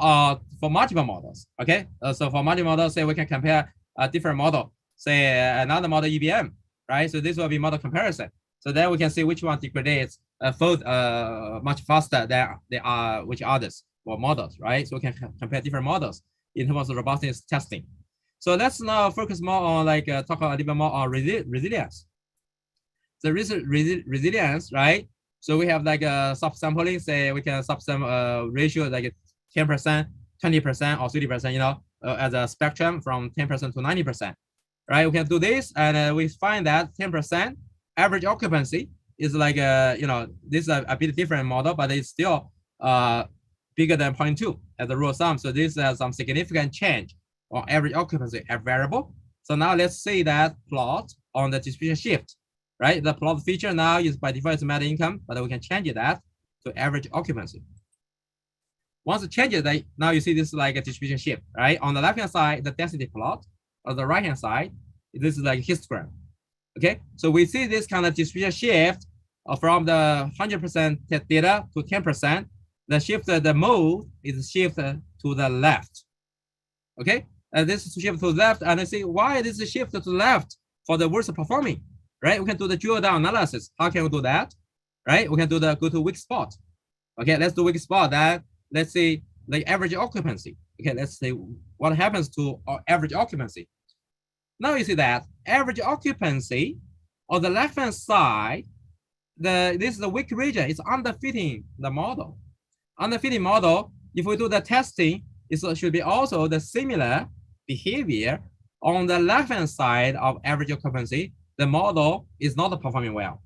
multiple models. Okay, so for multiple models, say we can compare a different model, say another model EBM, right? So this will be model comparison. So then we can see which one degrades much faster than which others for models, right? So we can compare different models in terms of robustness testing. So let's now focus more on talk a little bit more on resilience. The resilience, right? So we have like a subsampling, say we can subsample ratio like 10%, 20%, or 30%, as a spectrum from 10% to 90%, right? We can do this, and we find that 10% average occupancy is like this is a bit different model, but it's still bigger than 0.2 as a rule of thumb. So this has some significant change on average occupancy at variable. So now let's see that plot on the distribution shift. Right, the plot feature now is by default is meta income, but we can change that to average occupancy. Once you change it, now you see this is like a distribution shift, right? On the left-hand side, the density plot. On the right-hand side, this is like histogram. Okay, so we see this kind of distribution shift from the 100% data to 10%. The shift, the mode is shift to the left. Okay, and this is shift to the left, and I see why this is shift to the left for the worst performing. Right, we can do the drill down analysis. How can we do that? Right, we can go to WeakSpot. Okay, let's do WeakSpot. That let's see the average occupancy. Okay, let's see what happens to our average occupancy. Now you see that average occupancy on the left-hand side, this is the weak region. It's underfitting the model. Underfitting model. If we do the testing, it should be also the similar behavior on the left-hand side of average occupancy. The model is not performing well.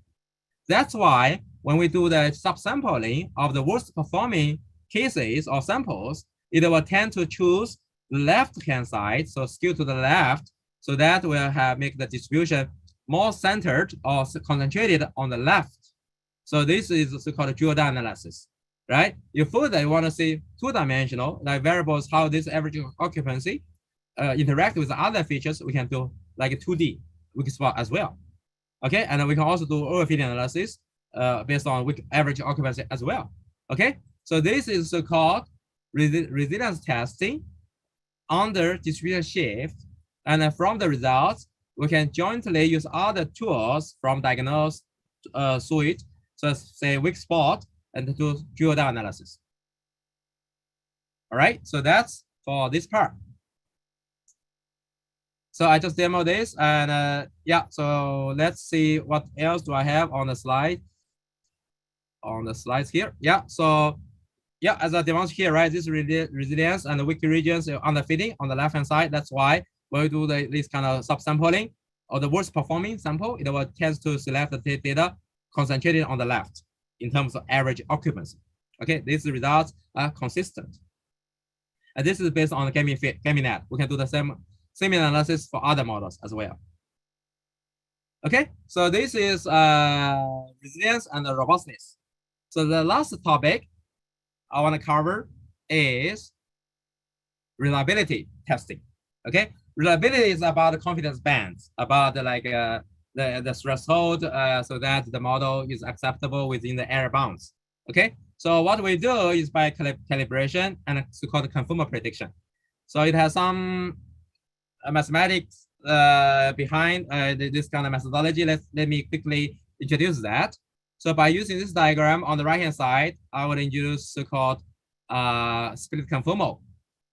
That's why when we do the subsampling of the worst performing cases or samples, it will tend to choose the left-hand side, so skew to the left, so that will make the distribution more centered or concentrated on the left. So this is so-called drill down analysis, right? If further you want to see two-dimensional, like variables, how this average occupancy interact with other features, we can do like a 2D WeakSpot as well. Okay, and we can also do overfitting analysis based on average occupancy as well. Okay, so this is so-called resilience testing under distribution shift, and from the results, we can jointly use other tools from Diagnose suite, so say WeakSpot, and do drill down analysis. All right, so that's for this part. So I just demo this, and yeah, so let's see what else do I have on the slide. On the slides here, yeah, so yeah, as I demonstrate here, right, this resilience and the weak regions underfitting on the left-hand side. That's why when we do this kind of subsampling or the worst performing sample, it will tend to select the data concentrated on the left in terms of average occupancy. Okay, these results are consistent. And this is based on the GamiNet. We can do the same analysis for other models as well. Okay, so this is resilience and the robustness. So the last topic I want to cover is reliability testing. Okay, reliability is about the confidence bands, about the threshold, so that the model is acceptable within the error bounds. Okay, so what we do is by calibration and so-called conformal prediction. So it has some mathematics behind this kind of methodology. Let me quickly introduce that. So by using this diagram on the right-hand side, I will introduce so-called split conformal.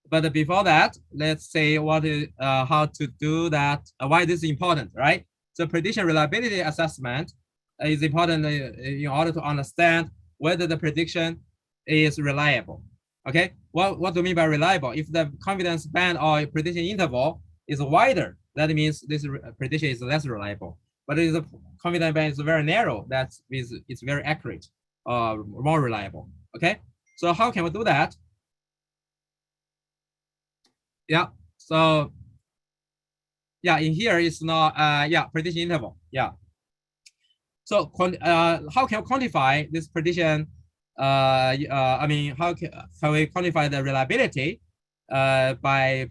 But before that, let's say what is how to do that, why this is important, right? So prediction reliability assessment is important in order to understand whether the prediction is reliable. Okay, what do we mean by reliable? If the confidence band or prediction interval is wider, that means this prediction is less reliable. But if the confidence band is very narrow, that means it's very accurate, more reliable. Okay, so how can we do that? Yeah, so yeah, in here it's not yeah, prediction interval. Yeah. So how can we quantify this prediction? I mean, how can we quantify the reliability by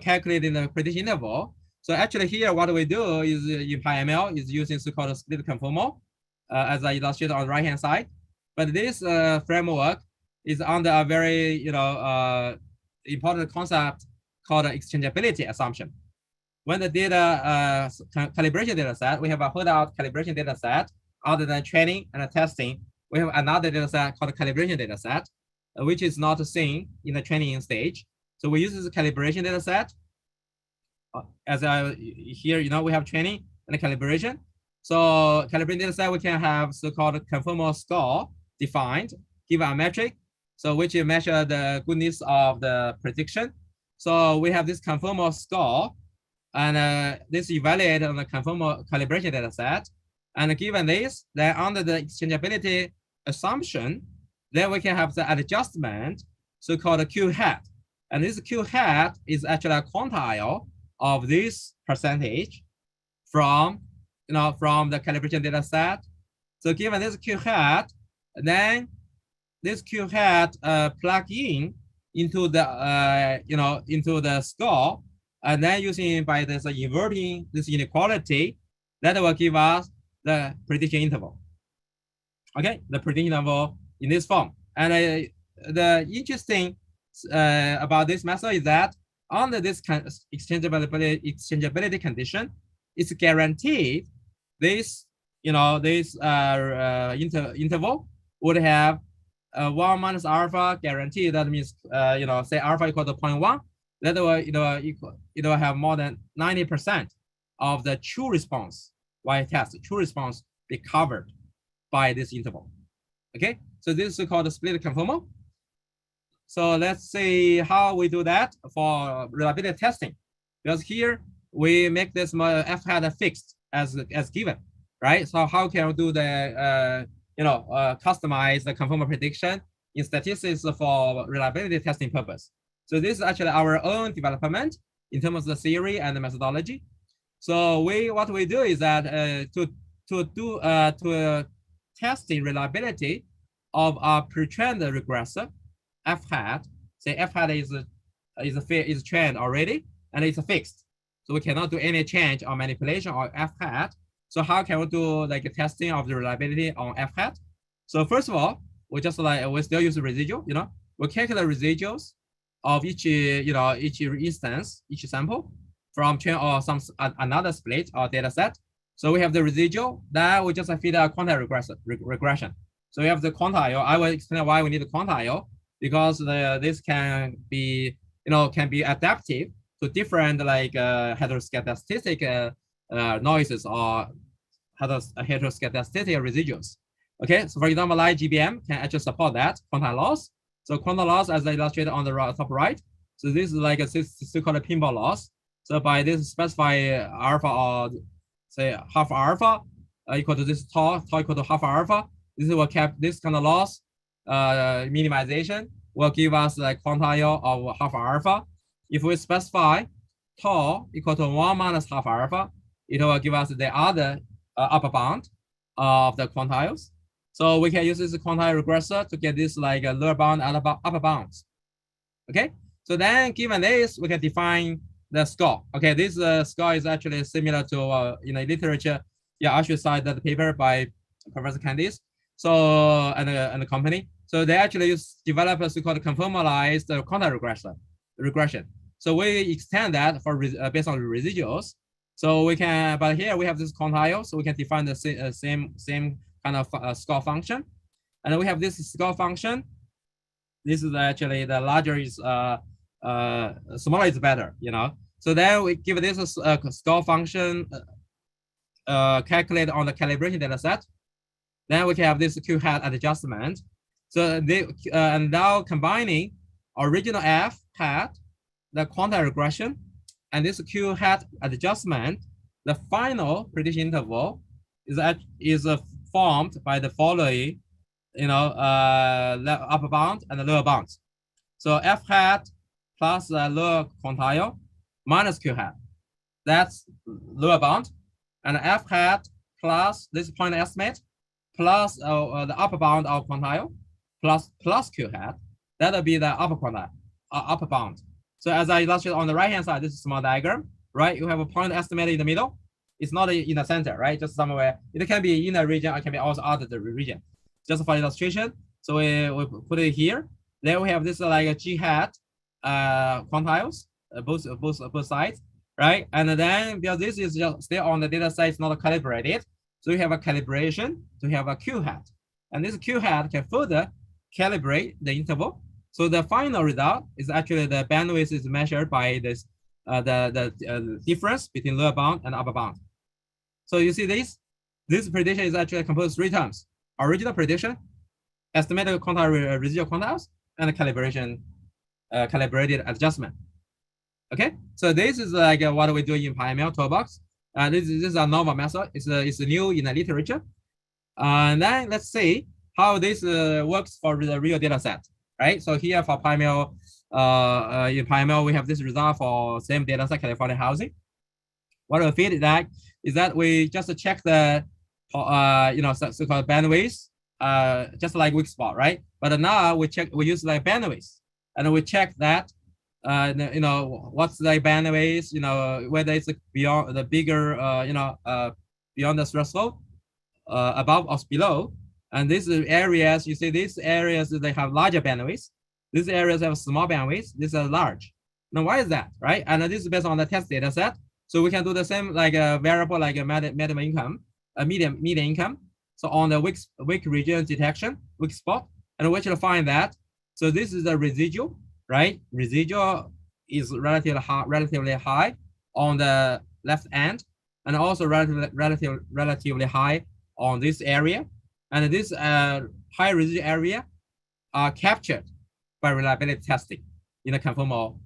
calculating the prediction interval? So actually here, what we do is in PiML is using so-called split conformal, as I illustrated on the right-hand side. But this framework is under a very important concept called exchangeability assumption. When the data calibration data set, we have a holdout calibration data set. Other than training and testing, we have another data set called calibration data set, which is not seen in the training stage. So we use this calibration data set. As here, we have training and calibration. So calibration data set, we can have so-called conformal score defined, given a metric, so which measure the goodness of the prediction. So we have this conformal score, and this evaluated on the conformal calibration data set. And given this, then under the exchangeability assumption, then we can have the adjustment, so-called Q hat. And this Q hat is actually a quantile of this percentage from the calibration data set. So given this Q hat, then this Q hat plug in into the into the score, and then using by this inverting this inequality, that will give us the prediction interval. Okay, the prediction interval in this form. And the interesting about this method is that under this exchangeability condition, it's guaranteed this interval would have 1 minus alpha guaranteed. That means say alpha equal to 0.1. That will it will have more than 90% of the true response y-test true response be covered by this interval. Okay, so this is called split conformal. So let's see how we do that for reliability testing. Because here we make this f hat fixed as given, right? So how can we do the customize the conformal prediction in statistics for reliability testing purpose? So this is actually our own development in terms of the theory and the methodology. So what we do is that to testing reliability of a pre-trained regressor, f hat. Say f hat is trained already and it's fixed. So we cannot do any change or manipulation on f hat. So how can we do like a testing of the reliability on f hat? So first of all, we still use the residual. We calculate residuals of each instance, each sample from train or another split or data set. So we have the residual that we just feed a quantile regression. So we have the quantile. I will explain why we need the quantile, because this can be adaptive to different heteroscedastic noises or heteroscedastic residuals. Okay, so for example, like GBM can actually support that quantile loss. So quantile loss, as I illustrated on the top right. So this is like a so-called PiML loss. So by this specify alpha or say half alpha equal to this tau equal to half alpha. This will cap this kind of loss minimization will give us like quantile of half alpha. If we specify tau equal to 1 minus half alpha, it will give us the other upper bound of the quantiles. So we can use this quantile regressor to get this like a lower bound and upper bounds. Okay, so then given this, we can define the score. Okay, this score is actually similar to literature. Yeah, I should cite that paper by Professor Candice. So and the company. So they actually develop a so-called conformalized quantile regression. So we extend that for based on the residuals. So we can, but here we have this quantile, so we can define the same kind of score function. And then we have this score function. This is actually the larger is smaller is better, So then we give this a score function calculated on the calibration data set. Then we can have this Q hat adjustment. So and now combining original F hat, the quantile regression, and this Q hat adjustment, the final prediction interval is formed by the following, upper bound and the lower bounds. So F hat plus the lower quantile minus Q hat, that's lower bound, and F hat plus this point estimate plus the upper bound of quantile plus Q hat, that'll be the upper quantile, upper bound. So as I illustrated on the right hand side, this is a small diagram, right? You have a point estimate in the middle. It's not in the center, right? Just somewhere. It can be in a region, or it can be also out of the region. Just for illustration. So we put it here. Then we have this like a G hat quantiles, both sides, right? And then because this is just still on the data set, it's not calibrated. So we have a calibration to have a Q hat. And this Q hat can further calibrate the interval. So the final result is actually the bandwidth is measured by this the difference between lower bound and upper bound. So you see this prediction is actually composed of 3 terms: original prediction, estimated quantile residual quantiles, and calibration calibrated adjustment. Okay, so this is like what we do in PiML Toolbox. This is a novel method. It's new in the literature. And then let's see how this works for the real data set. Right, so here for PiML, in PiML, we have this result for same data set, CaliforniaHousing. What we feed that is that we just check the, so-called bandwidth, just like WeakSpot, right? But now we use like bandwidth, and we check that, what's the bandwidth, whether it's beyond the bigger, beyond the threshold, above or below. And these areas, you see these areas, they have larger bandwidth. These areas have small bandwidth. These are large. Now, why is that, right? And this is based on the test data set. So we can do the same like a variable, like a median income, a median income. So on the weak region detection, weak spot, and we should find that. So this is the residual, right? Residual is relatively high on the left end, and also relatively high on this area. And this high residual area are captured by reliability testing in a conformal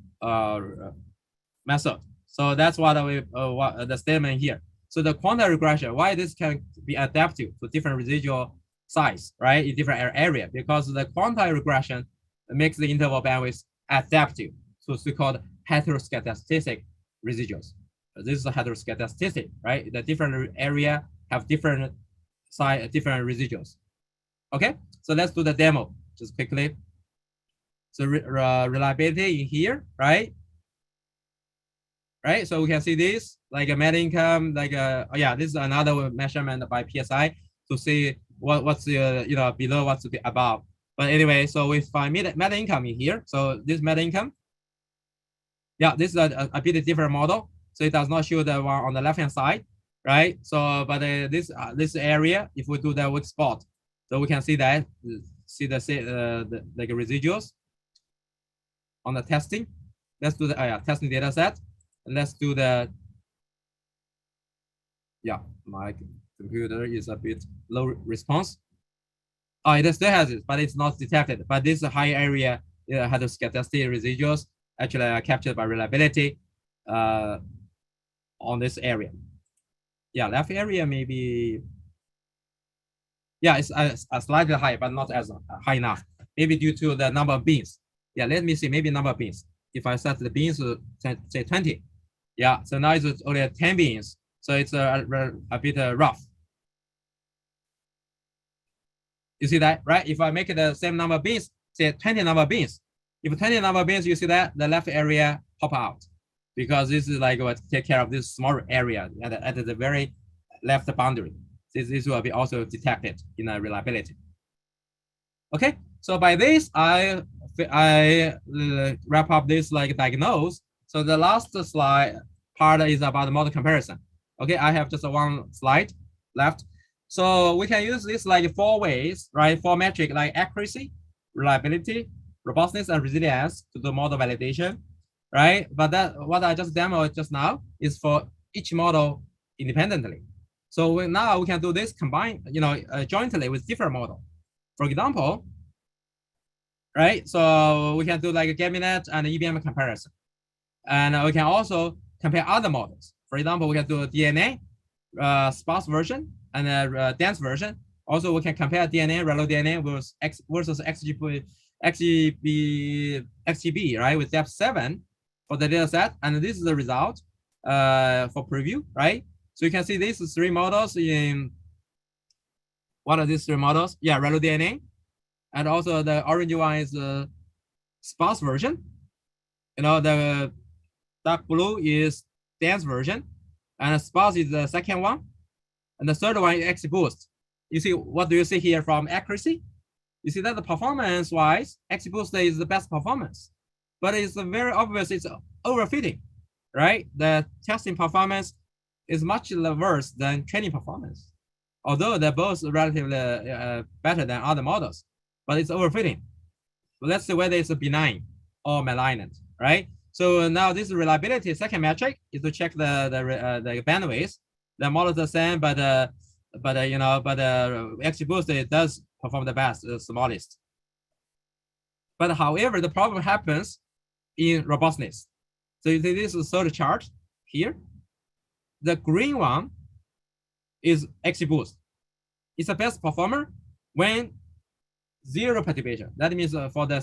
method. So that's what the statement here. So the quantile regression, why this can be adaptive to different residual size, right, in different area, because the quantile regression makes the interval bandwidth adaptive to so-called heteroscedastic residuals. This is a heteroscedasticity, right? The different area have different size, different residuals. Okay, so let's do the demo just quickly. So reliability in here, right? Right, so we can see this like a net income, like a yeah, this is another measurement by PSI to see what's the below, what's the above. But anyway, so we find net income in here. So this net income, yeah, this is a bit different model. So it does not show the one on the left hand side, right? So but this area, if we do the WeakSpot, so we can see that the like residuals on the testing. Let's do the testing data set. And let's do the, yeah, my computer is a bit low response. Oh, it still has it, but it's not detected. But this high area heteroscedasticity residuals actually are captured by reliability on this area. Yeah, left area maybe, yeah, it's a slightly high, but not as high enough. Maybe due to the number of beans. Yeah, let me see, maybe number of beans. If I set the beans to say 20, yeah, so now it's only 10 beans. So it's a bit rough. You see that, right? If I make it the same number of beans, say 20 number of beans. If 20 number of beans, you see that the left area pop out because this is like what take care of this small area at the very left boundary. This will be also detected in a reliability. Okay, so by this, I wrap up this like diagnose. So the last slide part is about the model comparison. Okay, I have just one slide left. So we can use this like 4 ways, right? 4 metrics like accuracy, reliability, robustness, and resilience to do model validation, right? But that what I just demoed just now is for each model independently. So now we can do this combined, jointly with different model. For example, right? So we can do like a GAMINET and EBM comparison. And we can also compare other models. For example, we can do a DNA, sparse version, and a dense version. Also, we can compare DNA, relo DNA versus XGB, right, with depth 7 for the data set. And this is the result for preview, right? So you can see these 3 models in, what are these 3 models? Yeah, relo DNA. And also the orange one is the sparse version. The dark blue is dense version, and sparse is the second one. And the third one is XGBoost. You see, what do you see here from accuracy? You see that the performance-wise, XGBoost is the best performance. But it's very obvious it's overfitting, right? The testing performance is much worse than training performance. Although they're both relatively better than other models, but it's overfitting. So let's see whether it's benign or malignant, right? So now this reliability second metric is to check the bandwidth. The model is the same, but XGBoost it does perform the best, the smallest. But however, the problem happens in robustness. So you see this is third chart here. The green one is XGBoost. It's the best performer when 0 perturbation. That means for the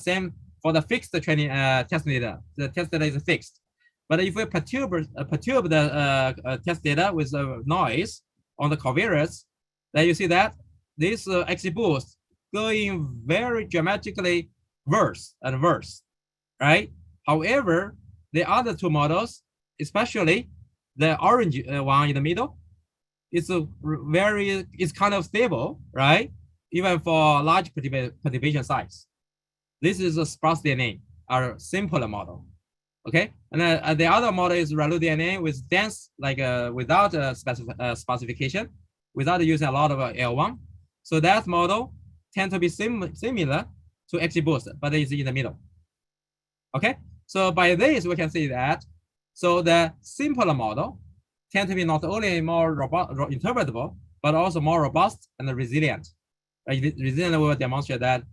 fixed training test data, the test data is fixed. But if we perturb the test data with noise on the covariates, then you see that this XGBoost going very dramatically worse and worse, right? However, the other 2 models, especially the orange one in the middle, it's kind of stable, right? Even for large perturbation size. This is a sparse DNA, our simpler model. Okay, and the other model is relo DNA with dense, like without specification, without using a lot of L1. So that model tends to be similar to XGBoost, but it's in the middle. Okay, so by this we can see that. So the simpler model tend to be not only more robust, interpretable, but also more robust and resilient. Resilient, we will demonstrate that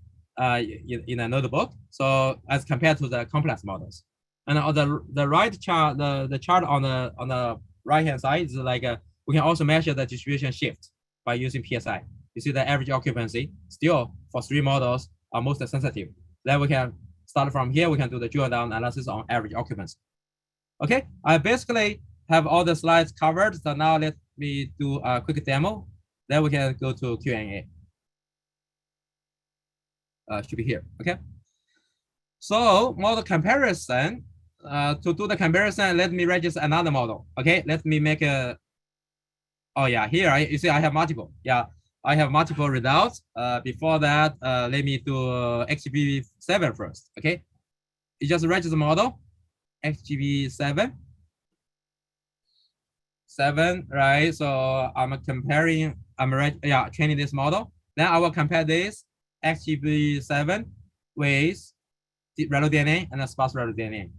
in a notebook. So as compared to the complex models. And on the right chart, the chart on the right hand side is like we can also measure the distribution shift by using PSI. You see the average occupancy still for 3 models are most sensitive. Then we can start from here. We can do the drill down analysis on average occupancy. Okay, I basically have all the slides covered. So now let me do a quick demo. Then we can go to Q&A. Should be here, okay? So model comparison, to do the comparison, let me register another model, okay? Let me make a, oh yeah, here, you see I have multiple, yeah. I have multiple results. Before that, let me do XGB7 first, okay? You just register the model, XGB7, right? So I'm comparing, training this model. Then I will compare this XGB7 with the relu DNA and the sparse relu DNA.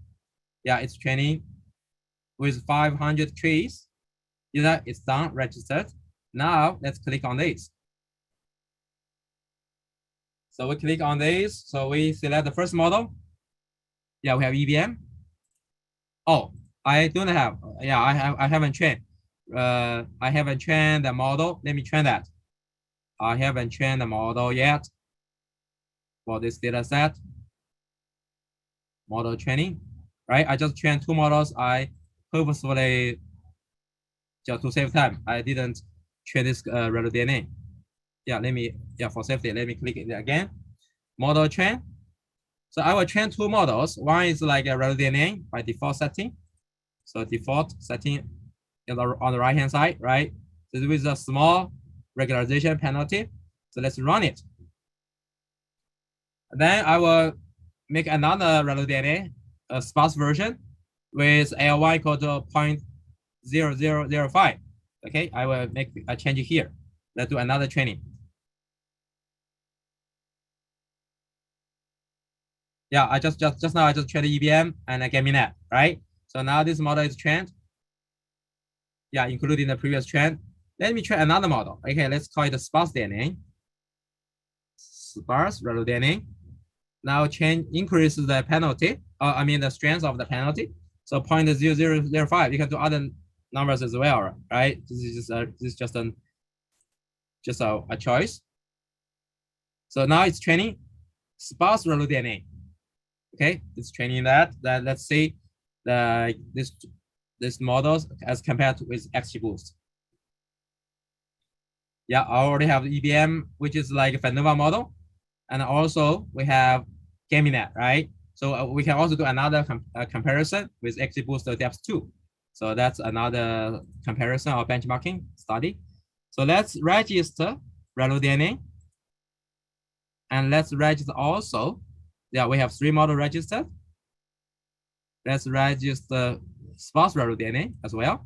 Yeah, it's training with 500 trees. You know, it's done, registered. Now let's click on this. So we click on this. So we select the first model. Yeah, we have EVM. Oh, I don't have. Yeah, I haven't trained. I haven't trained the model. Let me train that. I haven't trained the model yet for this data set. Model training, right? I just trained 2 models. I purposefully, just to save time, I didn't train this relu DNA. Yeah, let me, for safety, let me click it again. Model train. So I will train 2 models. One is like a relu DNA by default setting. So default setting on the right hand side, right? So with a small regularization penalty. So let's run it. Then I will make another relu DNA, a sparse version with L1 equal to 0.0005. Okay, I will make a change here. Let's do another training. Yeah, I just now I just trained the EVM and I gave me that, right? So now this model is trained. Yeah, including the previous train. Let me train another model. Okay, let's call it a sparse DNA. Sparse relu DNA. Now increase the penalty, the strength of the penalty. So 0.0005. You can do other numbers as well, right? This is just a choice. So now it's training sparse relu DNA. Okay, it's training that. Let's see this models as compared with XGBoost. Yeah, I already have the EVM, which is like a FANOVA model, and also we have GAMINET, right? So we can also do another comparison with XGBoost depth 2. So that's another comparison or benchmarking study. So let's register relu DNA, and let's register also. Yeah, we have 3 models registered. Let's register sparse relu DNA as well.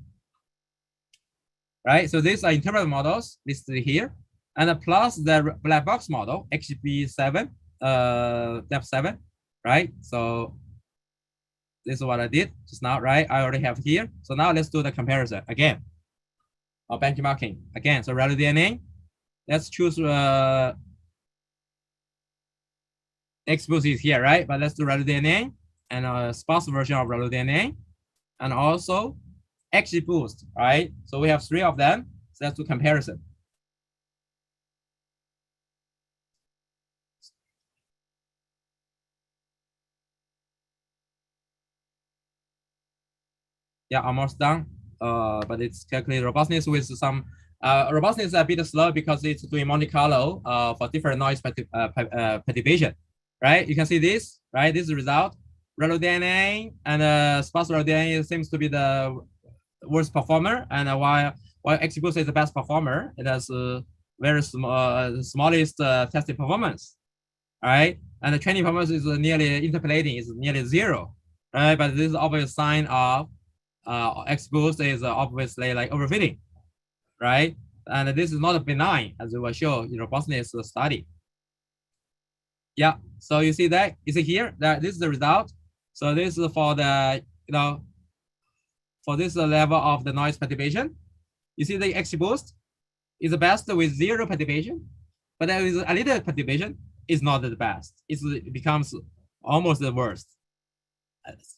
Right, so these are interpretable models listed here, and plus the black box model, XGB7, depth 7, right? So this is what I did just now, right? I already have here. So now let's do the comparison again, or benchmarking again. So relu DNA, let's choose XGBoost is here, right? But let's do relu DNA and a sparse version of relu DNA, and also XGBoost, right? So we have 3 of them. So let's do comparison. Yeah, almost done. But it's calculating robustness with some robustness is a bit slow because it's doing Monte Carlo for different noise perturbation, right? You can see this, right? This is the result. Relu DNA and sparse relu DNA seems to be the worst performer, and while XGBoost is the best performer, it has very smallest testing performance, right? And the training performance is nearly interpolating is nearly 0, right? But this is obvious sign of XGBoost is obviously like overfitting, right? And this is not benign, as we will show in robustness study. Yeah, so you see that, you see here that this is the result. So this is for the for this level of the noise perturbation. You see the XGBoost is the best with 0 perturbation, but there is a little perturbation is not the best. It becomes almost the worst.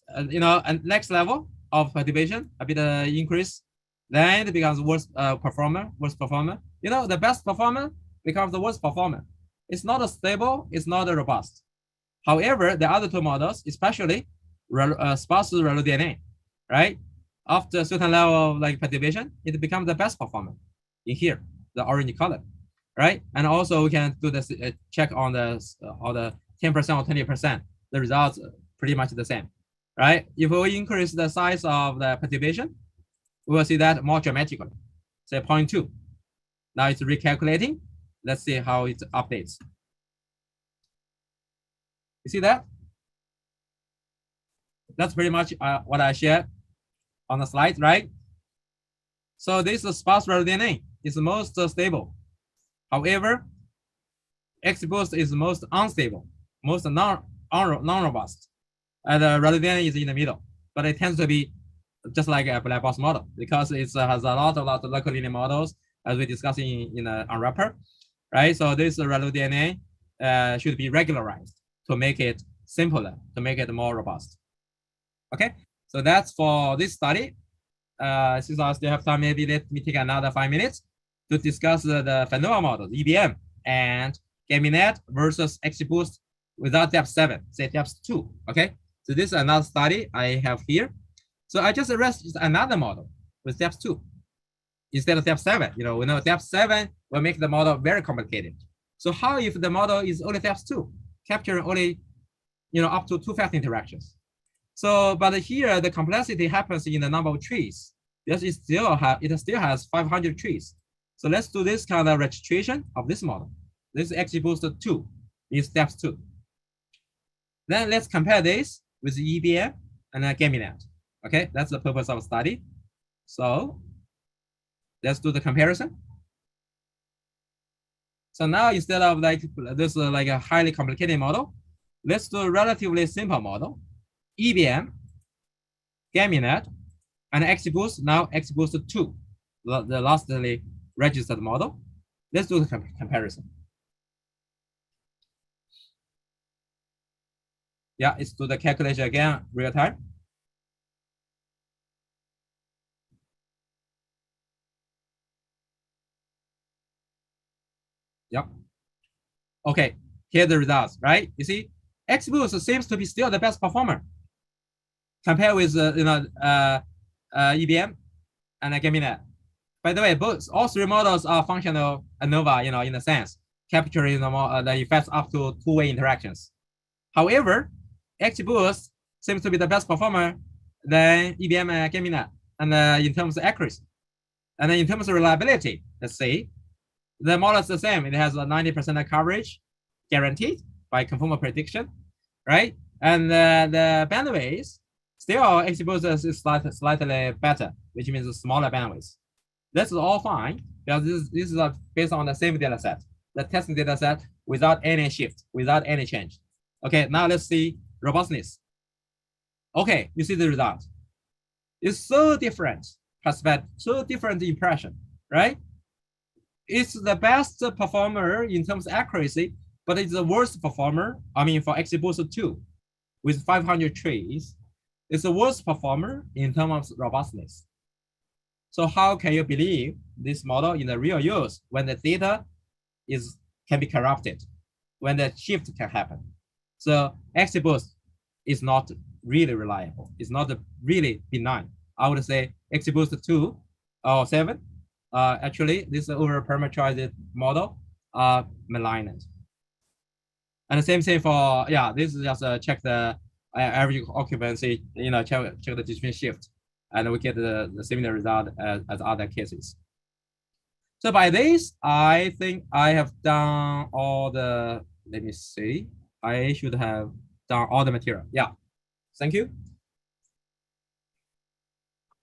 And next level of perturbation, a bit increase, then it becomes worst performer. The best performer becomes the worst performer. It's not stable, it's not robust. However, the other 2 models, especially sparse relu DNA, right? after a certain level of like perturbation, it becomes the best performer in here, the orange color, right? And also we can do this check on the 10% or 20%. The results are pretty much the same, right? If we increase the size of the perturbation, we will see that more dramatically, say 0.2. Now it's recalculating. Let's see how it updates. You see that? That's pretty much what I shared on the slide, right? So this sparse DNA is the most stable. However, XBoost is the most unstable, most non-robust, and ReduDNA is in the middle. But it tends to be just like a black box model because it has a lot of local linear models, as we discussed in Unwrapper, right? So this ReduDNA should be regularized to make it simpler, to make it more robust. Okay, so that's for this study. Since I still have time, maybe let me take another 5 minutes to discuss the FANOVA model, EBM, and GAMINET versus XGBoost without depth 7, say depth 2. Okay, so this is another study I have here. So I just arranged another model with depth 2 instead of depth 7. You know, we know depth 7 will make the model very complicated. So how if the model is only depth 2, capturing only, you know, up to 2 factor interactions? So, but here the complexity happens in the number of trees. Yes, it still has 500 trees. So let's do this kind of registration of this model. This is XGBoost 2 is depth 2. Then let's compare this with EBM and GAMINET. Okay, that's the purpose of study. So let's do the comparison. So now instead of like this like a highly complicated model, let's do a relatively simple model. EBM, GAMINET, and XGBoost, now XGBoost 2, the lastly registered model. Let's do the comparison. Yeah, let's do the calculation again, real time. Yep. Okay, here are the results, right? You see, XGBoost seems to be still the best performer compared with EBM and GAMINET. By the way, all 3 models are functional ANOVA, you know, in a sense, capturing the effects up to 2-way interactions. However, XGBoost seems to be the best performer than EBM and GAMINET, and in terms of accuracy. And then in terms of reliability, let's see, the model is the same. It has a 90% coverage guaranteed by conformal prediction, right? And the bandwidth, still XGBoost is slightly better, which means a smaller bandwidth. This is all fine because this is based on the same data set, the testing data set without any shift, without any change. Okay, now let's see robustness. Okay, you see the result. It's so different perspective, so different impression, right? It's the best performer in terms of accuracy, but it's the worst performer, I mean, for XGBoost 2 with 500 trees, it's the worst performer in terms of robustness. So how can you believe this model in the real use when the data can be corrupted, when the shift can happen? So XGBoost is not really reliable. It's not really benign. I would say XGBoost 2 or 7, actually this over-parameterized model are malignant. And the same thing for, yeah, this is just check the average occupancy, you know, check the distribution shift, and we get the similar result as other cases. So by this, I think I have done all the, let me see, I should have done all the material. Yeah, thank you.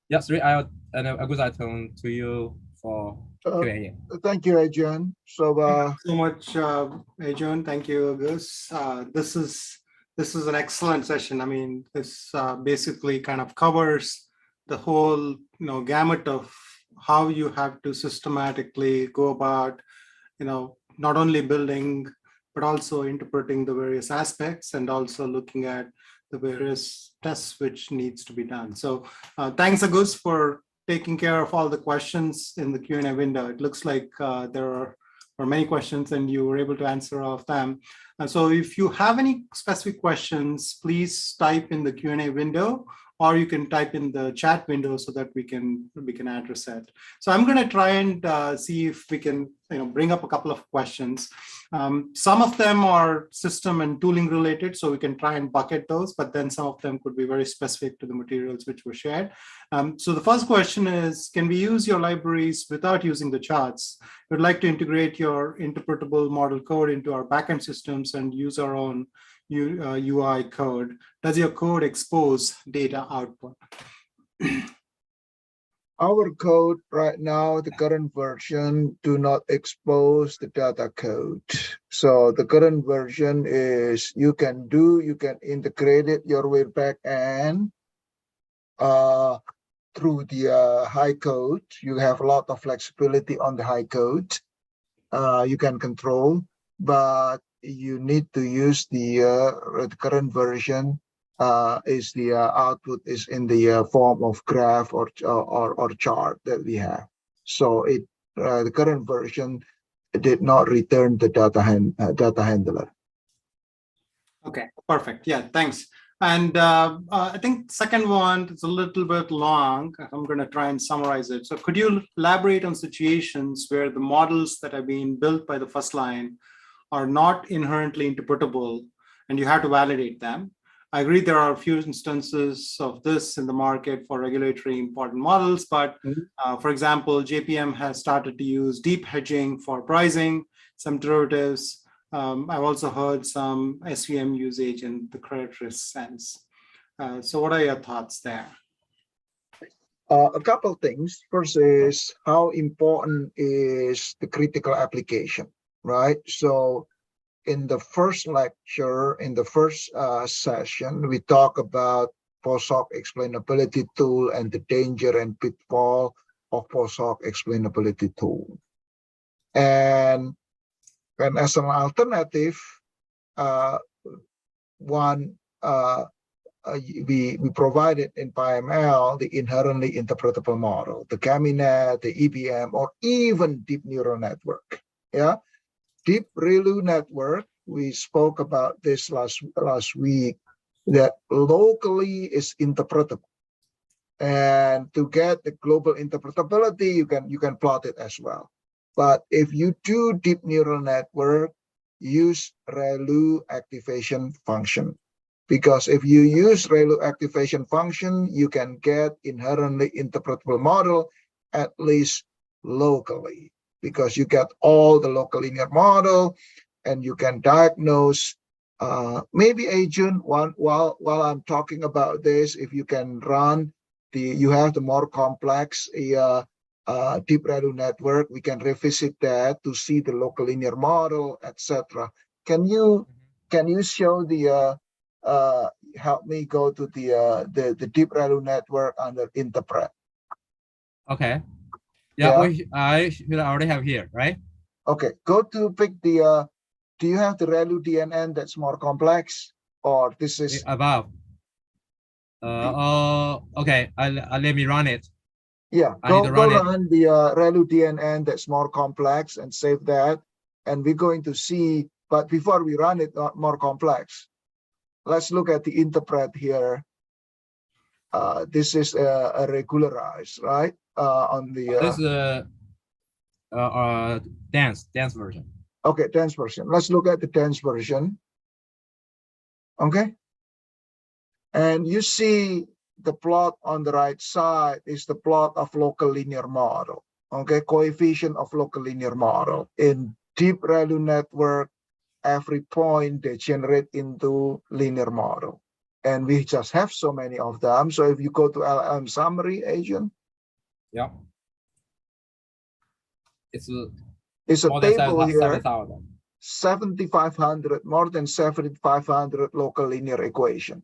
Yeah, Sri, I turn to you for Q&A. Thank you, Adrian. So, thank you so much, Adrian. Thank you, Gus. This is an excellent session. I mean, this basically kind of covers the whole, gamut of how you have to systematically go about, not only building, but also interpreting the various aspects and also looking at the various tests which needs to be done. So thanks, Agus, for taking care of all the questions in the Q&A window. It looks like there are many questions and you were able to answer all of them. So if you have any specific questions, please type in the Q&A window, or you can type in the chat window so that we can address it. So I'm going to try and see if we can bring up a couple of questions. Some of them are system and tooling related, so we can try and bucket those, but then some of them could be very specific to the materials which were shared. So the first question is, can we use your libraries without using the charts? We'd like to integrate your interpretable model code into our backend systems and use our own UI code. Does your code expose data output? Our code right now, the current version, do not expose the data code. So the current version is you can integrate it your way back end through the high code. You have a lot of flexibility on the high code. You can control, but you need to use the current version. Is the output is in the form of graph or chart that we have. So the current version did not return the data handler. Okay, perfect. Yeah, thanks. And I think second one is a little bit long. I'm going to try and summarize it. So could you elaborate on situations where the models that are being built by the first line are not inherently interpretable and you have to validate them? I agree there are a few instances of this in the market for regulatory important models, but for example, JPM has started to use deep hedging for pricing, some derivatives. I've also heard some SVM usage in the credit risk sense. So what are your thoughts there? A couple of things. First is how important is the critical application, right? So in the first lecture, in the first session, we talk about post-hoc explainability tool and the danger and pitfall of post-hoc explainability tool. And as an alternative, we provided in PiML the inherently interpretable model, the Caminet, the EBM, or even deep neural network. Yeah. Deep ReLU network, we spoke about this last week, that locally is interpretable. And to get the global interpretability, you can plot it as well. But if you do deep neural network, use ReLU activation function. Because if you use ReLU activation function, you can get inherently interpretable model, at least locally. Because you get all the local linear model and you can diagnose. Maybe Ajun, while I'm talking about this, if you can run you have the more complex deep ReLU network, we can revisit that to see the local linear model, etc. Can you show the help me go to the deep ReLU network under interpret? Okay. Yeah, I should already have here, right? Okay, go to pick the, do you have the ReLU DNN that's more complex, or this is above? Okay, let me run it. Yeah, go run the ReLU DNN that's more complex and save that. And we're going to see, but before we run it more complex, let's look at the interpret here. This is a regularized, right? On the this is dense version. Okay, dense version. Let's look at the dense version. Okay, and you see the plot on the right side is the plot of local linear model. Okay, coefficient of local linear model in deep ReLU network. Every point they generate into linear model. And we just have so many of them. So if you go to LLM summary, Asian. Yeah. It's a table here. 7,500, more than 7,500 local linear equation,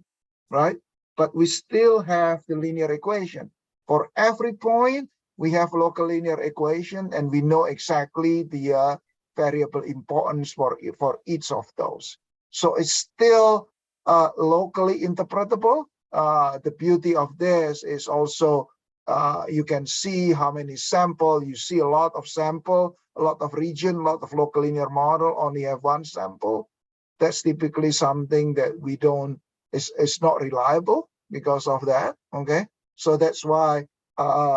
right? But we still have the linear equation. For every point, we have local linear equation, and we know exactly the variable importance for each of those. So it's still locally interpretable. The beauty of this is also you can see how many sample. You see a lot of sample, a lot of region, a lot of local linear model, only have one sample. That's typically something that we don't, it's not reliable. because of that. Okay, so that's why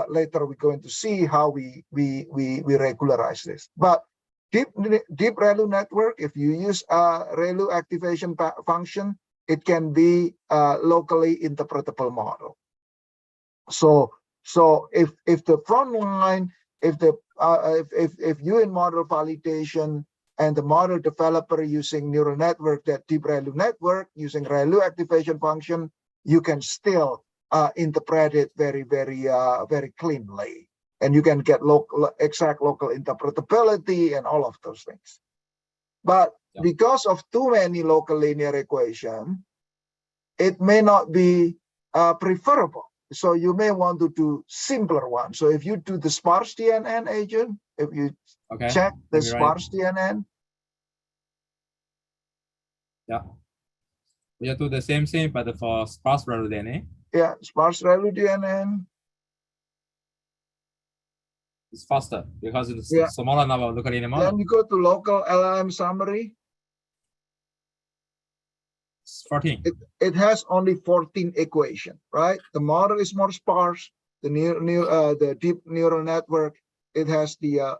later we're going to see how we regularize this. But deep ReLU network, if you use ReLU activation function, it can be locally interpretable model. So if the front line, if you in model validation and the model developer using neural network, that deep ReLU network using ReLU activation function, you can still interpret it very cleanly, and you can get exact local interpretability and all of those things. But because of too many local linear equation, it may not be preferable. So you may want to do simpler one. So if you do the sparse DNN agent, if you check the sparse DNN. Yeah. We do the same thing, but for sparse ReLU DNA. Yeah, sparse ReLU DNN. It's faster because it's smaller number of local linear model. Then you go to local LLM summary. It's 14. It has only 14 equation, right? The model is more sparse. The deep neural network, it has the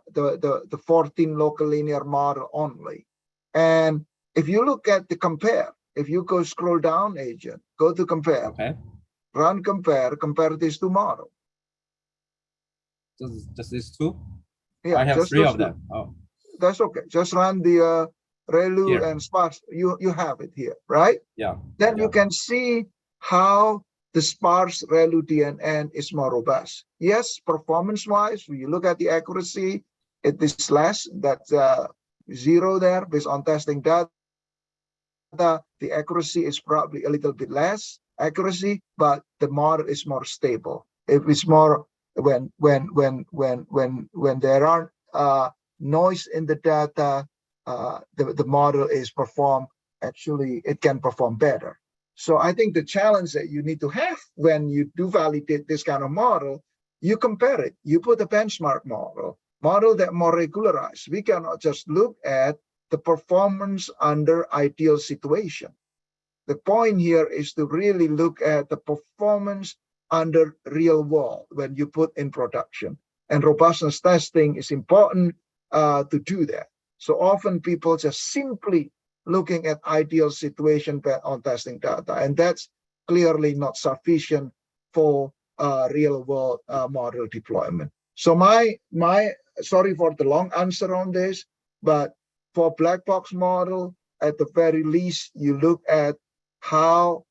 14 local linear model only. And if you look at the compare, if you go scroll down agent, go to compare. Okay. Run compare these two models. Just these two? Yeah, I have 3 of them. Oh. That's okay. Just run the ReLU and sparse. You have it here, right? Yeah. Then you can see how the sparse ReLU DNN is more robust. Yes, performance-wise, when you look at the accuracy, it is less. That's 0 there based on testing data. The accuracy is probably a little bit less accuracy, but the model is more stable. If it's more when there aren't noise in the data, the model is actually it can perform better. So I think the challenge that you need to have when you do validate this kind of model, you compare it. You put a benchmark model that more regularized. We cannot just look at the performance under ideal situation. The point here is to really look at the performance under real world when you put in production. And robustness testing is important to do that. So often people just simply looking at ideal situation on testing data, and that's clearly not sufficient for real world model deployment. So sorry for the long answer on this, but for black box model, at the very least, you look at how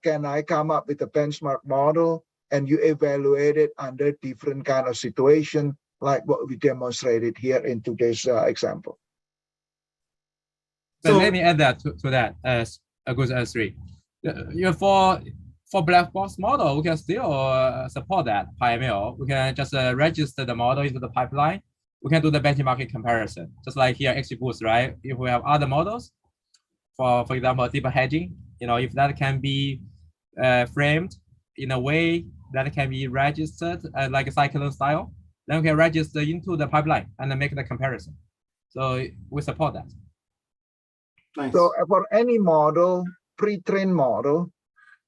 can I come up with a benchmark model, and you evaluate it under different kind of situation, like what we demonstrated here in today's example. So let me add that to that as a good S3. For black box model, we can still support that PiML. We can just register the model into the pipeline. We can do the benchmarking comparison, just like here XGBoost, right? If we have other models, for example, deeper hedging, if that can be framed in a way that can be registered like a cyclone style, then we can register into the pipeline and then make the comparison. So we support that. Nice. So for any model, pre-trained model,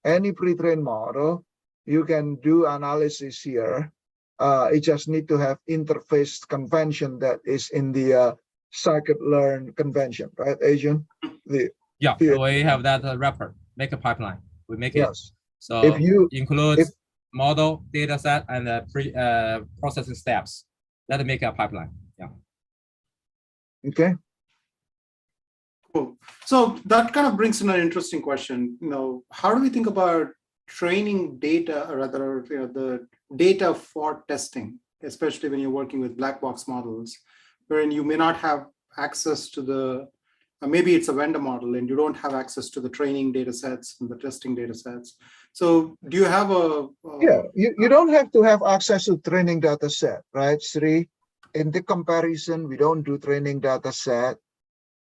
any pre-trained model, you can do analysis here. It just need to have interface convention that is in the scikit-learn convention, right, Asian? So we have that wrapper, make a pipeline. We make it. So if you includes model, data set, and processing steps. That make a pipeline. Yeah. Okay. Cool. So that kind of brings in an interesting question. How do we think about training data, or rather, the data for testing, especially when you're working with black box models, wherein you may not have access to the, maybe it's a vendor model and you don't have access to the training data sets and the testing data sets. So do you have you don't have to have access to training data set, right, Sri? In the comparison, we don't do training data set.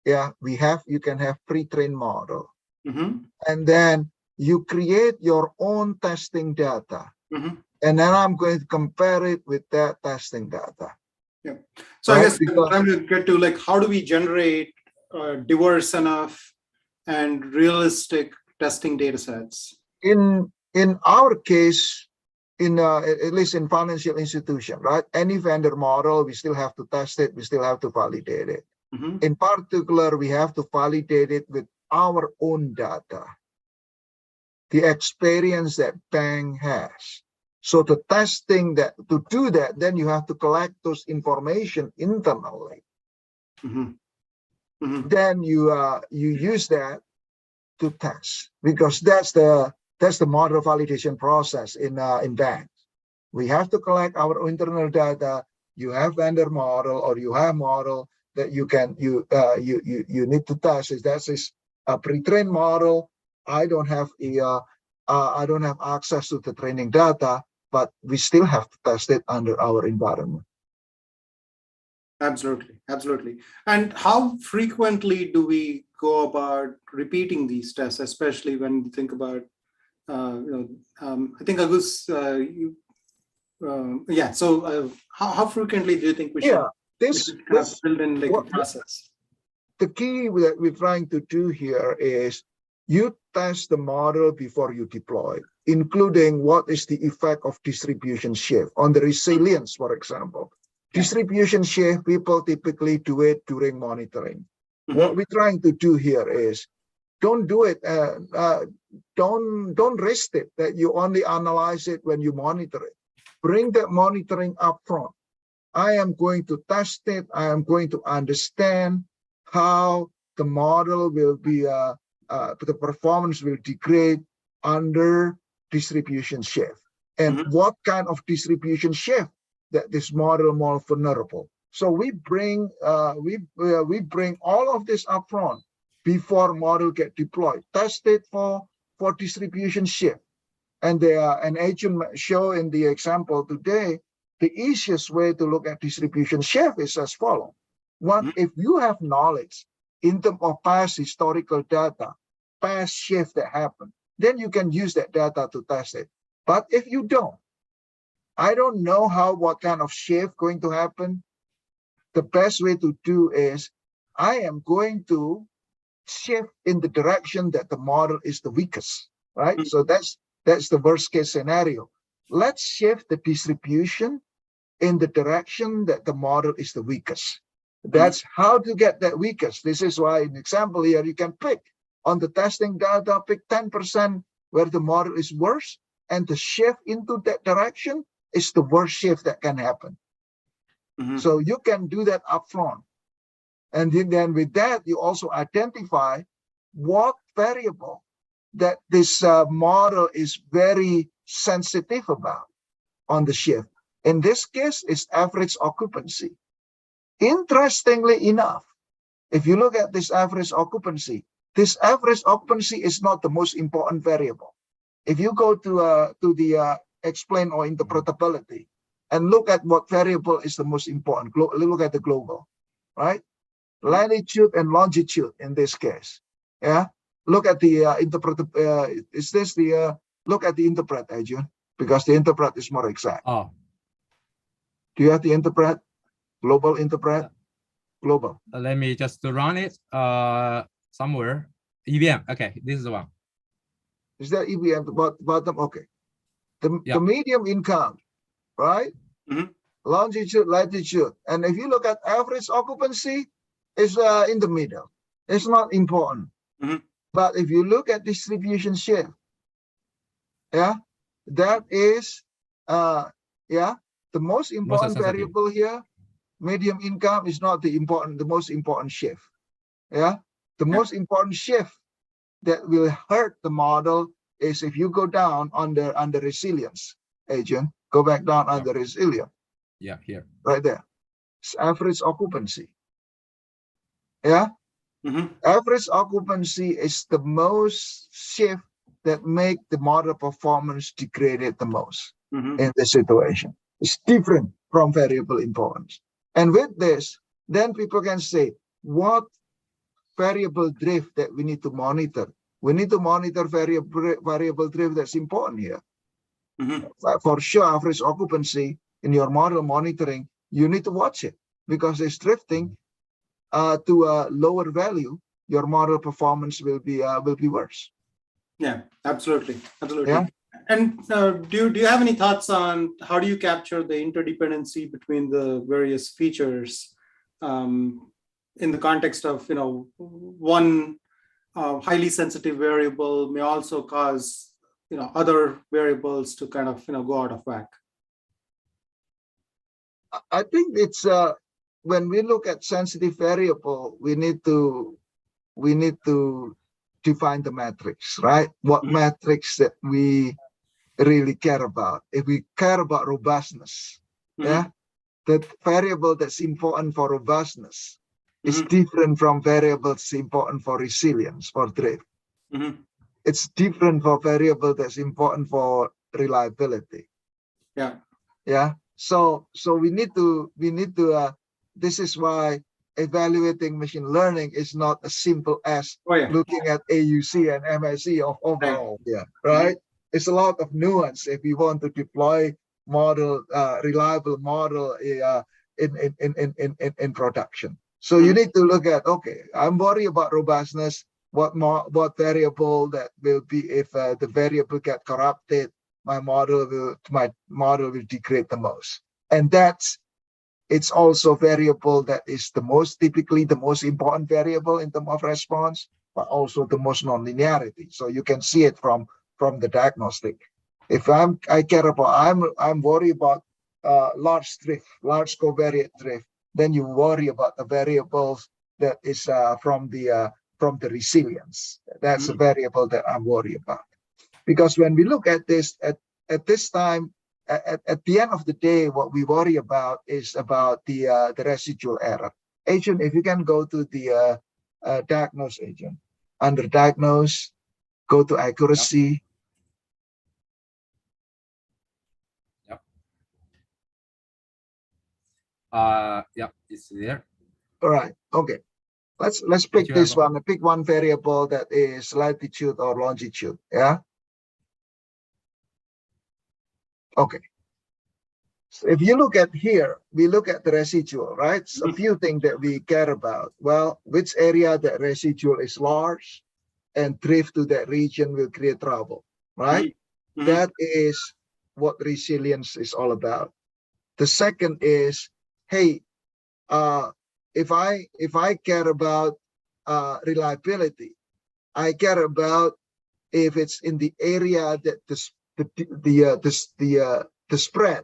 Yeah, you can have pre-trained model. And then you create your own testing data. And then I'm going to compare it with that testing data. Yeah. So right? I guess I'm trying to get to how do we generate diverse enough and realistic testing data sets? In in our case, at least in financial institution, right? Any vendor model, we still have to test it. We still have to validate it. In particular, we have to validate it with our own data, the experience that bank has. So the testing that to do that, then you have to collect those information internally. Then you use that to test, because that's the model validation process in banks. We have to collect our internal data. You have vendor model, or you have model that you need to test. That is a pre-trained model. I don't have access to the training data, but we still have to test it under our environment. Absolutely. And how frequently do we go about repeating these tests, especially when you think about, I think Agus, So how frequently do you think we should, build in like a process? The key that we're trying to do here is you test the model before you deploy, including what is the effect of distribution shift on the resilience, for example. Distribution shift, people typically do it during monitoring. What we're trying to do here is don't do it, don't risk it that you only analyze it when you monitor it. Bring that monitoring up front. I am going to test it. I am going to understand how the model will be, the performance will degrade under distribution shift, and what kind of distribution shift that this model more vulnerable. So we bring all of this up front before model get deployed. Test it for distribution shift. And an agent show in the example today, the easiest way to look at distribution shift is as follows. One, if you have knowledge in terms of past historical data, past shift that happened, then you can use that data to test it. But if you don't, I don't know what kind of shift going to happen. The best way to do is I am going to shift in the direction that the model is the weakest, right? So that's the worst case scenario. Let's shift the distribution in the direction that the model is the weakest. That's how to get that weakest. This is why in example here, you can pick on the testing data, pick 10% where the model is worse, and the shift into that direction is the worst shift that can happen. So you can do that upfront. And then with that, you also identify what variable that this model is very sensitive about on the shift. In this case, it's average occupancy. Interestingly enough, if you look at this average occupancy is not the most important variable. If you go to the explain or interpretability and look at what variable is the most important, look at the global, right? Latitude and longitude in this case. Yeah. Look at the look at the interpret, Adrian, because the interpret is more exact. Oh. Do you have the interpret? Global interpret? Global. Let me just run it somewhere. EVM. Okay, this is the one. Is that EVM the bottom? Okay. The medium income, right? Longitude, latitude. And if you look at average occupancy, it's in the middle. It's not important. But if you look at distribution shift, that is the most important variable here. Medium income is not the most important shift. The most important shift that will hurt the model is if you go down under resilience, agent, go back down under resilience. Yeah, here. Right there. It's average occupancy. Average occupancy is the most shift that make the model performance degraded the most in this situation. It's different from variable importance. And with this, then people can say, what variable drift that we need to monitor? We need to monitor variable drift that's important here. For sure, average occupancy in your model monitoring, you need to watch it because it's drifting to a lower value. Your model performance will be worse. Yeah, absolutely. Yeah? And do you have any thoughts on how do you capture the interdependency between the various features in the context of, one highly sensitive variable may also cause, other variables to kind of, go out of whack? I think it's when we look at sensitive variable, we need to define the matrix, right? What matrix that we really care about. If we care about robustness, yeah, the variable that's important for robustness is different from variables important for resilience, for drift. It's different for variable that's important for reliability. Yeah. So we need to this is why evaluating machine learning is not as simple as looking at AUC and MSE of overall. Right. It's a lot of nuance if we want to deploy model, reliable model in production. So you need to look at, okay, I'm worried about robustness. What variable that will be if the variable get corrupted, my model will degrade the most. And it's also variable that is typically the most important variable in terms of response, but also the most nonlinearity. So you can see it from the diagnostic. If I'm worried about large covariate drift, then you worry about the variables that is from the resilience. That's a variable that I'm worried about. Because when we look at this at this time, at the end of the day, what we worry about is about the residual error. Agent, if you can go to the diagnose agent. Under diagnose, go to accuracy. It's there. All right. Okay. Let's pick this one. Pick one variable that is latitude or longitude. Yeah. Okay. So if you look at here, we look at the residual, right? So a few things that we care about. Well, which area that residual is large and drift to that region will create trouble, right? That is what resilience is all about. The second is, hey, if I care about reliability, I care about if it's in the area that the spread,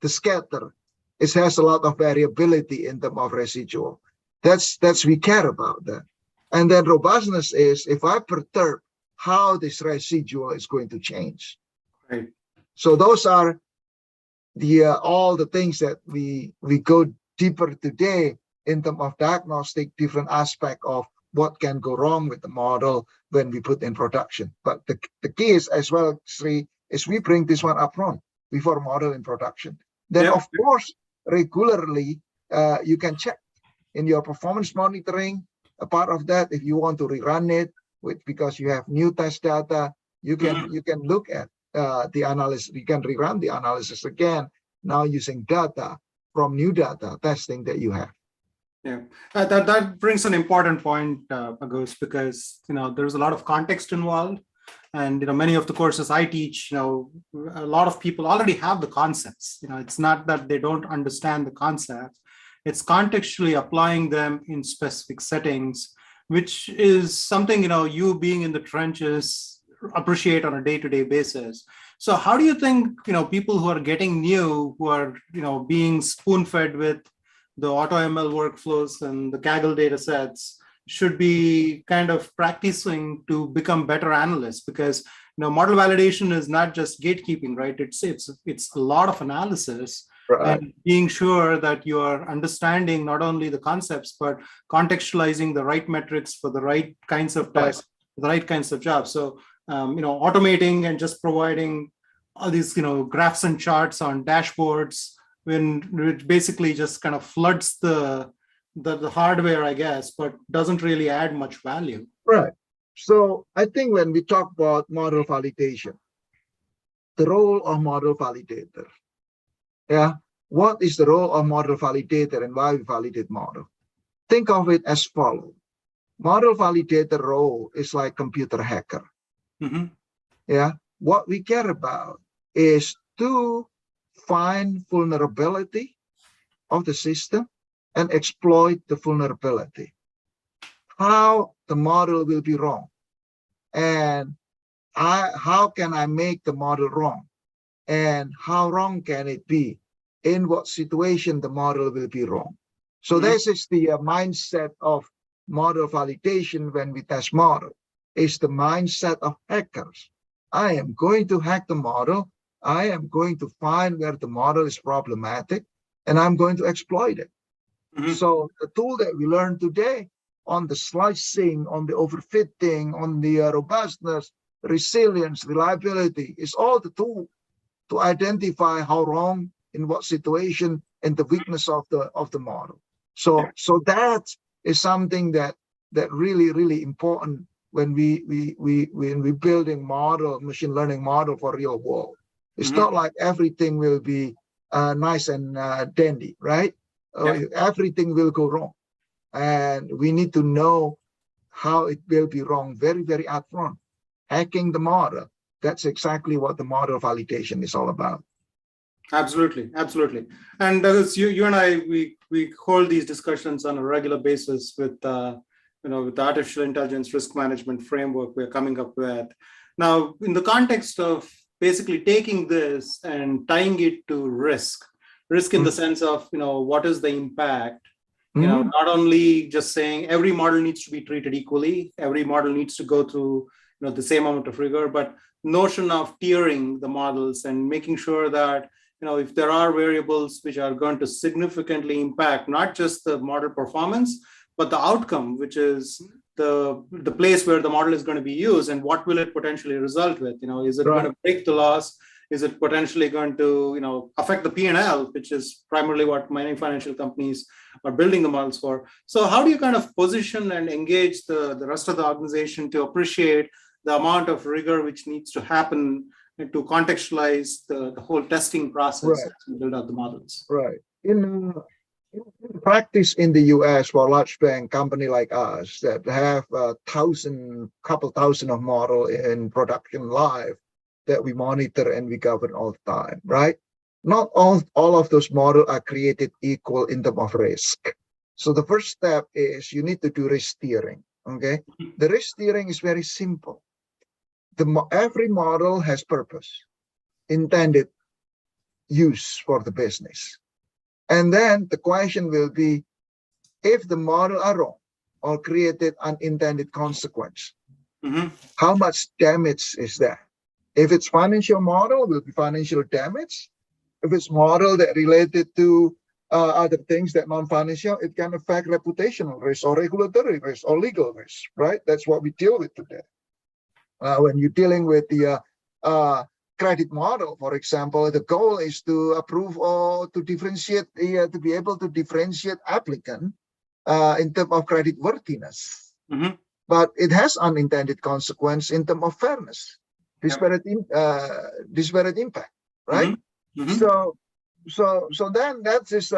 the scatter, it has a lot of variability in terms of residual. That's we care about that. And then robustness is if I perturb how this residual is going to change. Right. So those are the all the things that we go deeper today in terms of diagnostic, different aspect of what can go wrong with the model when we put in production. But the key is as well, Sri, is we bring this one up front before model in production. Then of course, regularly you can check in your performance monitoring. A part of that, if you want to rerun it because you have new test data, you can look at the analysis. You can rerun the analysis again now using data from new data testing that you have. Yeah, that brings an important point, Agus, because there's a lot of context involved, and many of the courses I teach, a lot of people already have the concepts. It's not that they don't understand the concepts; it's contextually applying them in specific settings, which is something you being in the trenches appreciate on a day-to-day basis. So, how do you think people who are getting new, who are being spoon-fed with the AutoML workflows and the Kaggle data sets should be kind of practicing to become better analysts? Because model validation is not just gatekeeping, right? It's a lot of analysis, right, and being sure that you are understanding not only the concepts but contextualizing the right metrics for the right kinds of tests, the right kinds of jobs. So automating and just providing all these graphs and charts on dashboards, when it basically just kind of floods the hardware, I guess, but doesn't really add much value. Right. So I think when we talk about model validation, the role of model validator. Yeah. What is the role of model validator and why we validate model? Think of it as follows. Model validator role is like computer hacker. Yeah. what we care about is to find vulnerability of the system and exploit the vulnerability. How the model will be wrong, and how can I make the model wrong, and how wrong can it be, in what situation the model will be wrong. So this is the mindset of model validation when we test model. It's the mindset of hackers. I am going to hack the model. I am going to find where the model is problematic, and I'm going to exploit it. So the tool that we learned today on the slicing, on the overfitting, on the robustness, resilience, reliability, is all the tool to identify how wrong, in what situation, and the weakness of the model. So that is something that really important when we building machine learning model for real world. It's not like everything will be nice and dandy, right? Everything will go wrong, and we need to know how it will be wrong very upfront. Hacking the model, that's exactly what the model validation is all about. Absolutely. And you and I, we hold these discussions on a regular basis with with the artificial intelligence risk management framework we're coming up with. Now, in the context of basically taking this and tying it to risk in the sense of what is the impact. Not only just saying every model needs to be treated equally, every model needs to go through the same amount of rigor, but notion of tiering the models and making sure that if there are variables which are going to significantly impact not just the model performance, but the outcome, which is the place where the model is going to be used, and what will it potentially result with? Is it going to break the laws? Is it potentially going to affect the P&L, which is primarily what many financial companies are building the models for? So how do you kind of position and engage the rest of the organization to appreciate the amount of rigor which needs to happen and to contextualize the whole testing process to build out the models? Right. In practice in the US, for a large bank company like us that have couple thousand of model in production live that we monitor and we govern all the time, right? Not all of those models are created equal in terms of risk. So the first step is you need to do risk steering, okay? The risk steering is very simple. Every model has purpose, intended use for the business. And then the question will be, if the model are wrong or created unintended consequence, how much damage is there? If it's financial model, will be financial damage. If it's model that related to other things that non-financial, it can affect reputational risk or regulatory risk or legal risk, right? That's what we deal with today. When you're dealing with the credit model, for example, the goal is to approve or to differentiate, to be able to differentiate applicant in terms of credit worthiness. But it has unintended consequence in terms of fairness, disparate impact, right? So then that is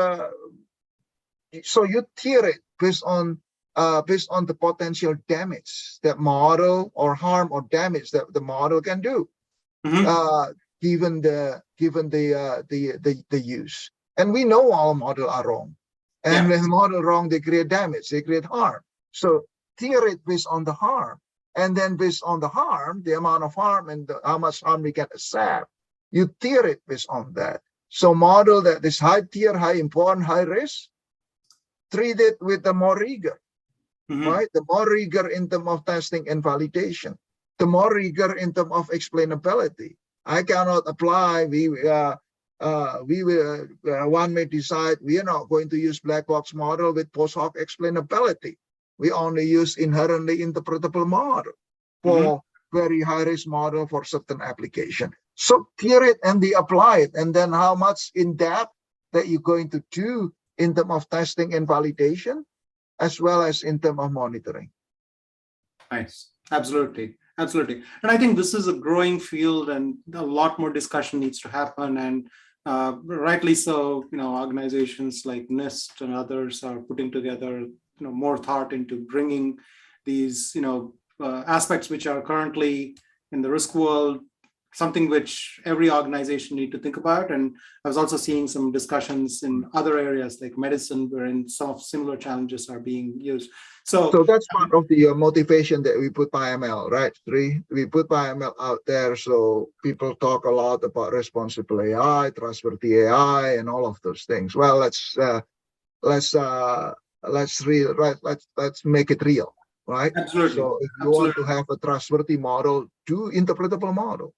so you tier it based on the potential damage that model or harm or damage that the model can do, given the use. And we know all models are wrong, and when model wrong, they create damage, they create harm. So tier it based on the harm, and then based on the harm, the amount of harm and how much harm we can accept, you tier it based on that. So model that is high tier, high important, high risk, treat it with the more rigor. Right? The more rigor in terms of testing and validation, the more rigor in terms of explainability. I cannot apply. One may decide we are not going to use black box model with post hoc explainability. We only use inherently interpretable model for very high risk model for certain application. So tier it and apply it, and then how much in depth that you're going to do in terms of testing and validation, as well as in terms of monitoring. Nice. Absolutely. And I think this is a growing field, and a lot more discussion needs to happen. And rightly so, organizations like NIST and others are putting together, more thought into bringing these, aspects which are currently in the risk world something which every organization need to think about. And I was also seeing some discussions in other areas like medicine, wherein some of similar challenges are being used. So that's part of the motivation that we put PiML, right? We put PiML out there so people talk a lot about responsible AI, trustworthy AI, and all of those things. Well, let's make it real, right? Absolutely. So if you want to have a trustworthy model, do interpretable model.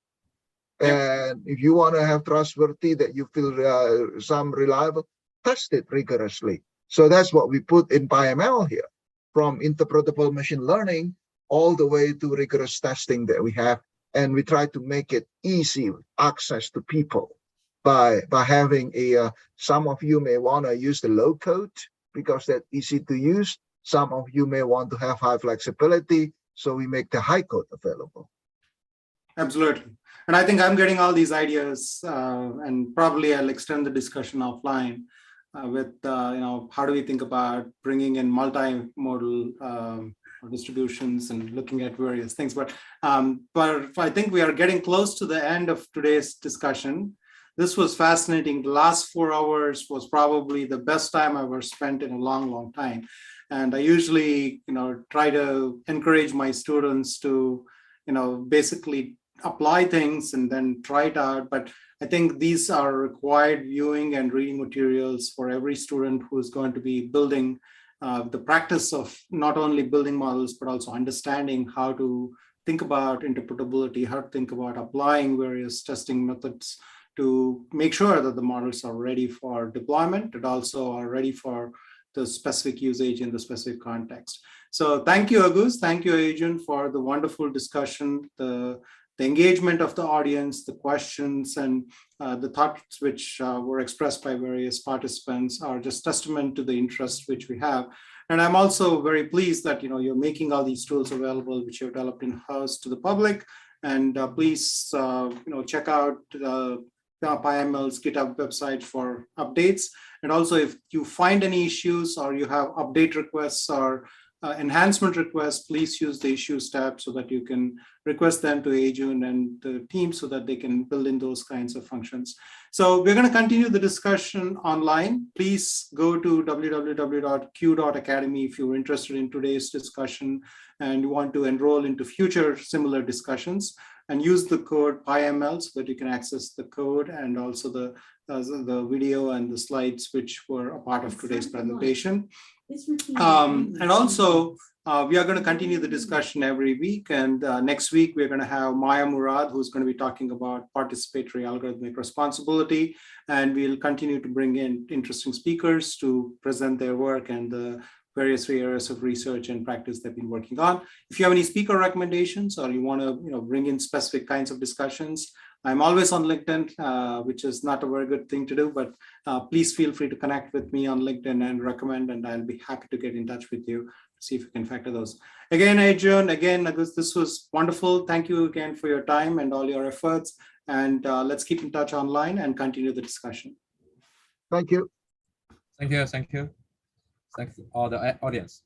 And if you want to have trustworthy that you feel some reliable, test it rigorously. So that's what we put in PiML here, from interpretable machine learning all the way to rigorous testing that we have. And we try to make it easy access to people by having some of you may want to use the low code because that's easy to use. Some of you may want to have high flexibility, so we make the high code available. Absolutely. And I think I'm getting all these ideas, and probably I'll extend the discussion offline with, how do we think about bringing in multimodal distributions and looking at various things. But I think we are getting close to the end of today's discussion. This was fascinating. The last 4 hours was probably the best time I've ever spent in a long, long time. And I usually, try to encourage my students to, basically apply things and then try it out. But I think these are required viewing and reading materials for every student who is going to be building the practice of not only building models, but also understanding how to think about interpretability, how to think about applying various testing methods to make sure that the models are ready for deployment and also are ready for the specific usage in the specific context. So thank you, Agus. Thank you, Adrian, for the wonderful discussion, the engagement of the audience, the questions, and the thoughts which were expressed by various participants are just testament to the interest which we have. And I'm also very pleased that you're making all these tools available which you've developed in-house to the public. And please check out PiML's GitHub website for updates. And also, if you find any issues or you have update requests or enhancement requests, please use the issues tab so that you can request them to Ajun and the team so that they can build in those kinds of functions. So we're going to continue the discussion online. Please go to www.q.academy if you're interested in today's discussion and you want to enroll into future similar discussions, and use the code PiML so that you can access the code and also the video and the slides which were a part of today's presentation. And also, we are going to continue the discussion every week. And next week, we're going to have Maya Murad, who's going to be talking about participatory algorithmic responsibility. And we'll continue to bring in interesting speakers to present their work and the various areas of research and practice they've been working on. If you have any speaker recommendations or you want to bring in specific kinds of discussions, I'm always on LinkedIn, which is not a very good thing to do, but please feel free to connect with me on LinkedIn and recommend, and I'll be happy to get in touch with you to see if we can factor those. Again, Adrian, this was wonderful. Thank you again for your time and all your efforts. And let's keep in touch online and continue the discussion. Thank you. Thank you. Thank you. Thanks all the audience.